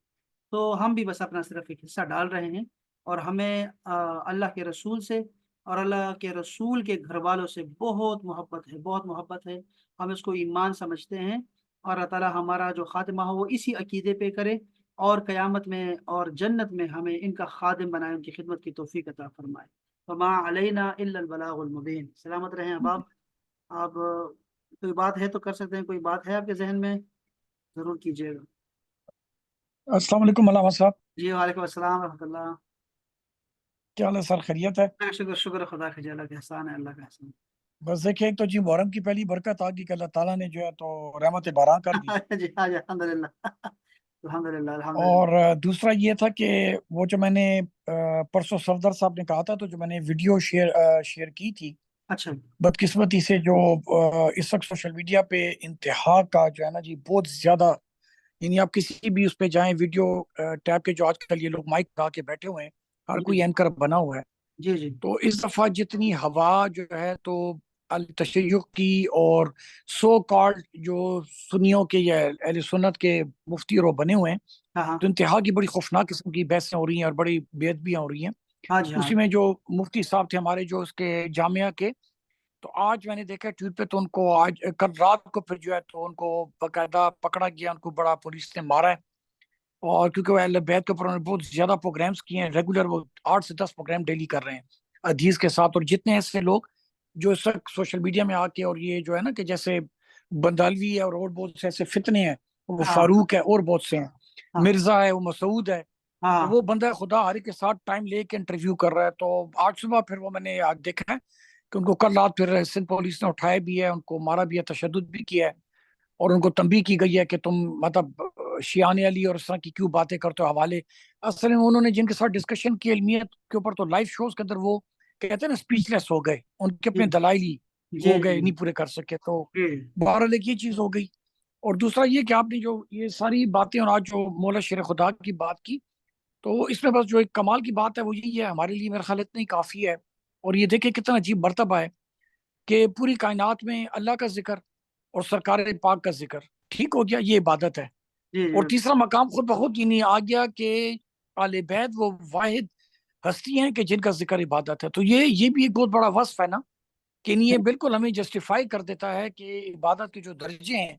तो हम भी बस अपना सिर्फ एक हिस्सा डाल रहे हैं, और हमें अल्लाह के रसूल से और अल्लाह के रसूल के घर वालों से बहुत मोहब्बत है, बहुत मोहब्बत है। हम इसको ईमान समझते हैं, और अल्लाह ताला हमारा जो खात्मा हो वो इसी अकीदे पे करे, और क़यामत में और जन्नत में हमें इनका खादिम बनाए, उनकी खिदमत की तौफीक अता फरमाए। वमा अलैना इल्लल बलागुल मुबीन। सलामत रहें अहबाब। आप कोई बात है तो कर सकते हैं, कोई बात है आपके जहन में, ज़रूर कीजिएगा। अस्सलाम वालेकुम अल्लामा साहब। जी वालेकुम अस्सलाम रहमतुल्लाह। क्या हाल है सर, खैरियत है? शुक्र शुक्र खुदा का, अल्लाह का एहसान है, अल्लाह का एहसान। बस देखिए, एक तो जी मुहर्रम की पहली बरकत आ गई कि अल्लाह ताला ने जो है तो रहमत बारां कर दी। जी हाँ जी, अल्हम्दुलिल्लाह अल्हम्दुलिल्लाह अल्हम्दुलिल्लाह। और दूसरा ये था कि वो जो मैंने परसों सफदर साहब ने कहा था, तो जो मैंने वीडियो शेयर की थी, अच्छा। बदकिस्मती से जो इस वक्त सोशल मीडिया पे इंतहा का जो है ना जी, बहुत ज्यादा, यानी आप किसी भी उस पे जाएं, वीडियो टैब के, जो आजकल ये लोग माइक लगा के बैठे हुए हैं, हर जी कोई जी एंकर बना हुआ है। जी जी। तो इस दफा जितनी हवा जो है तो अल तशय्युक की, और सो कॉल्ड जो सुन्नियों के या अहले सुन्नत के मुफ्ती और वो बने हुए हैं, हाँ हाँ तो इंतहा की बड़ी खौफनाक किस्म की बहसें हो रही हैं और बड़ी बेअदबियां हो रही हैं। हाँ जी हाँ। उसी में जो मुफ्ती साहब थे हमारे, जो उसके जामिया के, तो आज मैंने देखा ट्वीट पे, तो उनको आज कल रात को फिर जो है तो उनको बाकायदा पकड़ा गया, उनको बड़ा पुलिस ने मारा है। और क्योंकि वो अहले बैत के ऊपर उन्होंने बहुत ज्यादा प्रोग्राम्स किए हैं, रेगुलर वो 8 से 10 प्रोग्राम डेली कर रहे हैं अदीज के साथ। और जितने ऐसे लोग जो इस वक्त सोशल मीडिया में आके, और ये जो है ना कि जैसे बंदालवी है और बहुत से ऐसे फितने हैं, वो हाँ फारूक है और बहुत से हैं, हाँ मिर्जा है, वो मसूद है, तो हाँ। वो बंदा खुदा हर एक के साथ टाइम लेके इंटरव्यू कर रहा है। तो आज सुबह फिर वो मैंने आज देखा है कि उनको कल रात फिर सिंध पुलिस ने उठाया भी है, उनको मारा भी है, तशद्दुद भी किया है। اور ان کو تنبیہ کی گئی ہے کہ تم مطلب شیعان علی اور اس طرح کی کیوں باتیں کرتے ہو حوالے. اصل میں انہوں نے جن کے ساتھ ڈسکشن کی علمیت کے اوپر، تو لائیو شوز کے اندر وہ کہتے ہیں نا اسپیچ لیس ہو گئے، ان کے جی اپنے دلائل ہی جی ہو گئے، جی نہیں پورے کر سکے. تو جی بہرحال ایک یہ چیز ہو گئی. اور دوسرا یہ کہ آپ نے جو یہ ساری باتیں اور آج جو مولا شیر خدا کی بات کی، تو اس میں بس جو ایک کمال کی بات ہے وہ یہی ہے، ہمارے لیے میرا خیال اتنا ہی کافی ہے. اور یہ دیکھیں کتنا عجیب مرتبہ ہے کہ پوری کائنات میں اللہ کا ذکر اور سرکار پاک کا ذکر ٹھیک ہو گیا، یہ عبادت ہے. جی اور تیسرا مقام خود بخود یہ نہیں آ گیا کہ آل بیت وہ واحد ہستی ہیں کہ جن کا ذکر عبادت ہے. تو یہ بھی ایک بہت بڑا وصف ہے نا، کہ یہ بالکل ہمیں جسٹیفائی کر دیتا ہے کہ عبادت کے جو درجے ہیں،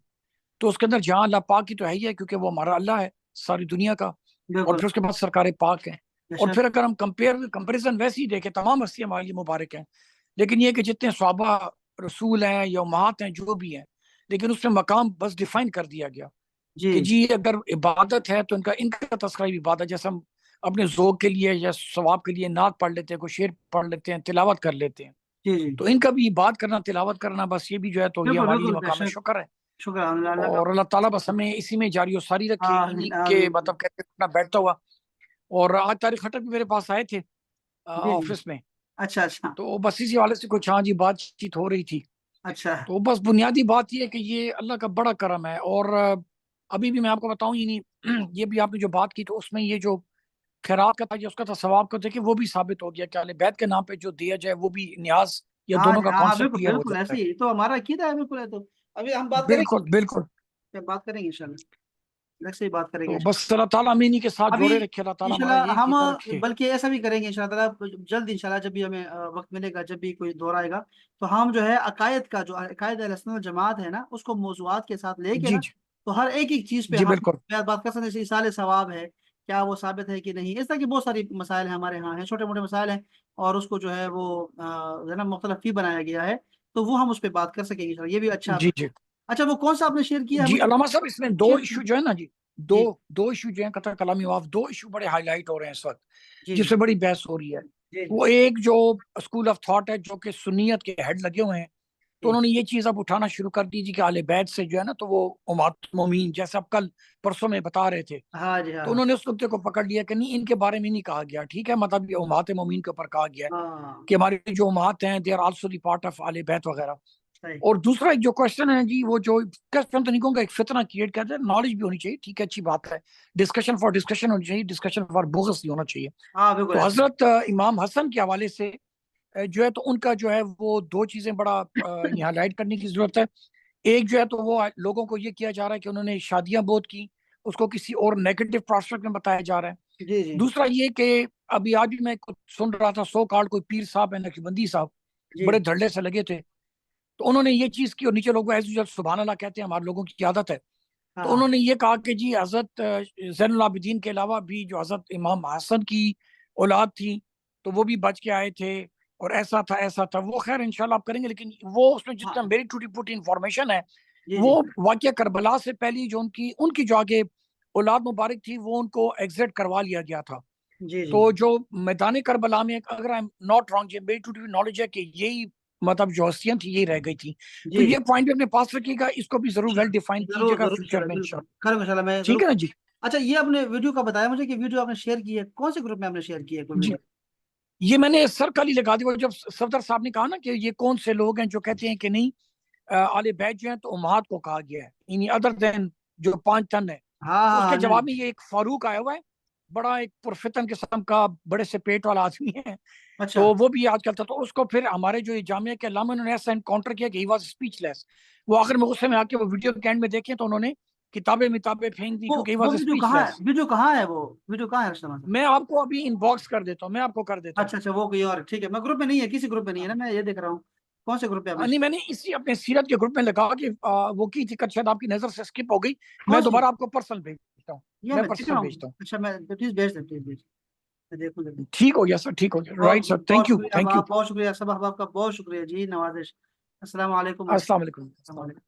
تو اس کے اندر جہاں اللہ پاک کی تو ہے ہی ہے، کیونکہ وہ ہمارا اللہ ہے ساری دنیا کا، اور بالکل. پھر اس کے بعد سرکار پاک ہے. بے اور شک. پھر اگر ہم کمپیریزن ویسے ہی دیکھیں، تمام ہستیاں ہمارے لیے مبارک ہیں، لیکن یہ کہ جتنے صحابہ رسول ہیں یا امہات ہیں جو بھی ہیں، لیکن اس میں مقام بس ڈیفائن کر دیا گیا جی کہ جی اگر عبادت ہے تو ان کا تذکرہ بھی عبادت، جیسے ہم اپنے ذوق کے لیے یا ثواب کے لیے نعت پڑھ لیتے ہیں، کوئی شعر پڑھ لیتے ہیں، تلاوت کر لیتے ہیں. جی جی تو ان کا بھی بات کرنا، تلاوت کرنا، بس یہ بھی جو ہے تو یہ بالکل ہمارے لیے بالکل. بے مقام شک. شکر ہے. شکر الحمد للہ اللہ اور اللہ تعالیٰ بس ہمیں اسی میں جاری و ساری کا. رکھے، انہی آمین کے آمین. مطلب کہتے اپنا بیٹھتا ہوا. اور آج طارق خٹک بھی میرے پاس آئے تھے جی جی. آفس میں، اچھا اچھا تو بس اسی حوالے سے کچھ ہاں جی بات چیت ہو رہی تھی. اچھا. تو بس بنیادی بات یہ ہے کہ یہ اللہ کا بڑا کرم ہے. اور ابھی بھی میں آپ کو بتاؤں ہی نہیں، یہ بھی آپ نے جو بات کی تو اس میں یہ جو خیرات کا تھا یا اس کا تھا ثواب کا، دیکھیں وہ بھی ثابت ہو گیا کہ اہل بیت کے نام پہ جو دیا جائے وہ بھی نیاز یا ہاں دونوں جی کا ہاں ہاں کانسیپٹ بالکل کلیئر ہو بالکل جاتا ایسے ہے. ہی تو ہمارا عقیدہ ہے. بالکل ہے. تو ابھی ہم بات کریں بالکل بالکل. گے، بات کریں گے انشاءاللہ. ایسے ہی بات کریں گے. تو بس اللہ تعالیٰ ہمیں انہی کے ساتھ ابھی جوڑے رکھے، اللہ تعالیٰ ہمارا انشاءاللہ یہی ہم عقیدہ رکھے. بلکہ ایسا بھی کریں گے انشاءاللہ جلد انشاءاللہ، جب بھی ہمیں وقت ملے گا، جب بھی کوئی دور آئے گا، تو ہم جو ہے عقائد کا، جو عقائد اہل سنت والجماعت ہے نا، اس کو موضوعات کے ساتھ لے کے جی نا، جی تو ہر ایک ایک چیز پہ جی ہم بالکل. بات کر سکتے ہیں. جیسے اصال ثواب ہے، کیا وہ ثابت ہے کہ نہیں، اس طرح کی بہت ساری مسائل ہیں ہمارے ہاں ہیں، چھوٹے موٹے مسائل ہیں، اور اس کو جو ہے وہ جو ہے نا مختلف فی بنایا گیا ہے، تو وہ ہم اس پہ بات کر سکیں گے انشاءاللہ. یہ بھی اچھا. جی جی اچھا وہ کون سا آپ نے شیئر کیا ہے جی مجھے؟ علامہ صاحب، اس میں دو شیئر ایشو جو ہے نا جی، دو جی دو ایشو جو ہیں قطع کلامی معاف، دو ایشو بڑے ہائی لائٹ ہو رہے ہیں اس وقت، جی جس سے بڑی بحث ہو رہی ہے. جی وہ ایک جو اسکول آف تھاٹ ہے جو کہ سنیت کے ہیڈ لگے ہوئے ہیں، تو جی انہوں نے یہ چیز اب اٹھانا شروع کر دی کہ اہل بیت سے جو ہے نا تو وہ امہات المومنین، جیسے اب کل پرسوں میں بتا رہے تھے، ہاں جی ہاں تو انہوں نے اس نقطے کو پکڑ لیا کہ نہیں، ان کے بارے میں نہیں کہا گیا. ٹھیک ہے، مطلب یہ امہات مومنین کے اوپر کہا گیا ہے ہاں. کہ ہماری جو امہات ہیں they are also the part of اہل بیت وغیرہ. صحیح. اور دوسرا ایک جو کوشچن ہے جی، وہ جو کوشچن تو نہیں کہوں گا، ایک فتنہ کریٹ کرتا ہے، نالج بھی ہونی چاہیے، ٹھیک ہے اچھی بات ہے، ڈسکشن فار ڈسکشن ہونی چاہیے، ڈسکشن فار بغض نہیں ہونا چاہیے. ہاں بالکل تو ایسے. حضرت امام حسن کے حوالے سے جو ہے تو ان کا جو ہے وہ دو چیزیں بڑا یہاں ہائلائٹ کرنے کی ضرورت ہے. ایک جو ہے تو وہ لوگوں کو یہ کیا جا رہا ہے کہ انہوں نے شادیاں بہت کی، اس کو کسی اور نیگیٹو پراسپیکٹ میں بتایا جا رہا ہے. جی جی دوسرا یہ کہ ابھی آج بھی میں سن رہا تھا، سو کارڈ کوئی پیر صاحب ہے، نقشبندی صاحب، جی بڑے دھڑلے سے لگے تھے، تو انہوں نے یہ چیز کی، اور نیچے لوگوں ایز یوزل سبحان اللہ کہتے ہیں، ہمارے لوگوں کی عادت ہے، تو ہاں انہوں نے یہ کہا کہ جی حضرت زین العابدین کے علاوہ بھی جو حضرت امام حسن کی اولاد تھی تو وہ بھی بچ کے آئے تھے، اور ایسا تھا ایسا تھا. وہ خیر انشاءاللہ آپ کریں گے، لیکن وہ اس میں ہاں. جتنا میری ٹوٹی پھوٹی انفارمیشن ہے، جی جی وہ واقعہ کربلا سے پہلی جو ان کی جو آگے اولاد مبارک تھی وہ ان کو ایگزٹ کروا لیا گیا تھا. جی جی تو جو میدان کربلا میں، اگر آئی ایم ناٹ رانگ، یہ میری ٹوٹی نالج ہے کہ یہی مطلب جو ہستیاں تھی یہی رہ گئی تھی. تو جی یہ پوائنٹ بھی اپنے پاس رکھیے گا، اس کو بھی ضرور ویل ڈیفائن ضرور کیجیے گا ضرور فیوچر انشاءاللہ. میں بالکل انشاءاللہ. کریں انشاءاللہ، میں ضرور. ٹھیک ہے نا جی. اچھا یہ آپ نے ویڈیو کا بتایا مجھے کہ ویڈیو آپ نے شیئر کی ہے، کون سے گروپ میں آپ نے شیئر کی ہے کوئی جی ویڈیو؟ یہ میں نے سر کل ہی لگا دیا، جب صفدر صاحب نے کہا نا کہ یہ کون سے لوگ ہیں جو کہتے ہیں کہ نہیں آل بیت جو ہیں تو امہات کو کہا گیا ہے، یعنی ادر دین جو 5 تن ہے. ہاں تو ہاں اس ہاں کے جی جواب میں یہ ایک فاروق آیا ہوا ہے، بڑا ایک پرفتن قسم کا بڑے سے پیٹ والا آدمی ہے، تو اچھا وہ بھی آج کل تھا. تو اس کو پھر ہمارے جو جامعہ کے علامہ انہوں نے ایسا انکاؤنٹر کیا کہ ہی واز اسپیچ لیس. وہ آخر میں غصے میں آ کے وہ ویڈیو کے اینڈ میں دیکھیں تو انہوں نے کتابیں پھینک دی کیونکہ ہی وہ واز ویڈیو اسپیچ کہاں ہے؟ لیس. ویڈیو کہاں ہے؟ وہ ویڈیو کہاں ہے رشتہ صاحب؟ میں آپ کو ابھی ان باکس کر دیتا ہوں، میں آپ کو کر دیتا ہوں. اچھا اچھا وہ کوئی اور ٹھیک ہے. میں گروپ میں نہیں ہے، کسی گروپ میں نہیں ہے نا، میں یہ دیکھ رہا ہوں کون سے گروپ پہ آپ نے نہیں میں نے اسی اپنے سیرت کے گروپ میں لگا کہ وہ کی تھی، شاید آپ کی نظر سے اسکپ ہو گئی. میں کون سی؟ دوبارہ آپ کو پرسنل بھیجتا ہوں، یہ میں میں دیکھ رہا پرسنل ہوں. بھیجتا ہوں. اچھا میں پلیز بھیج دیں، پلیز بھیج. میں دیکھوں گا. ٹھیک ہو گیا سر، ٹھیک ہو گیا. بہت رائٹ سر، بہت تھینک یو شکریہ تھینک یو. آپ، بہت شکریہ سب احباب کا، بہت شکریہ جی، نوازش. السلام علیکم. السلام علیکم. السلام علیکم.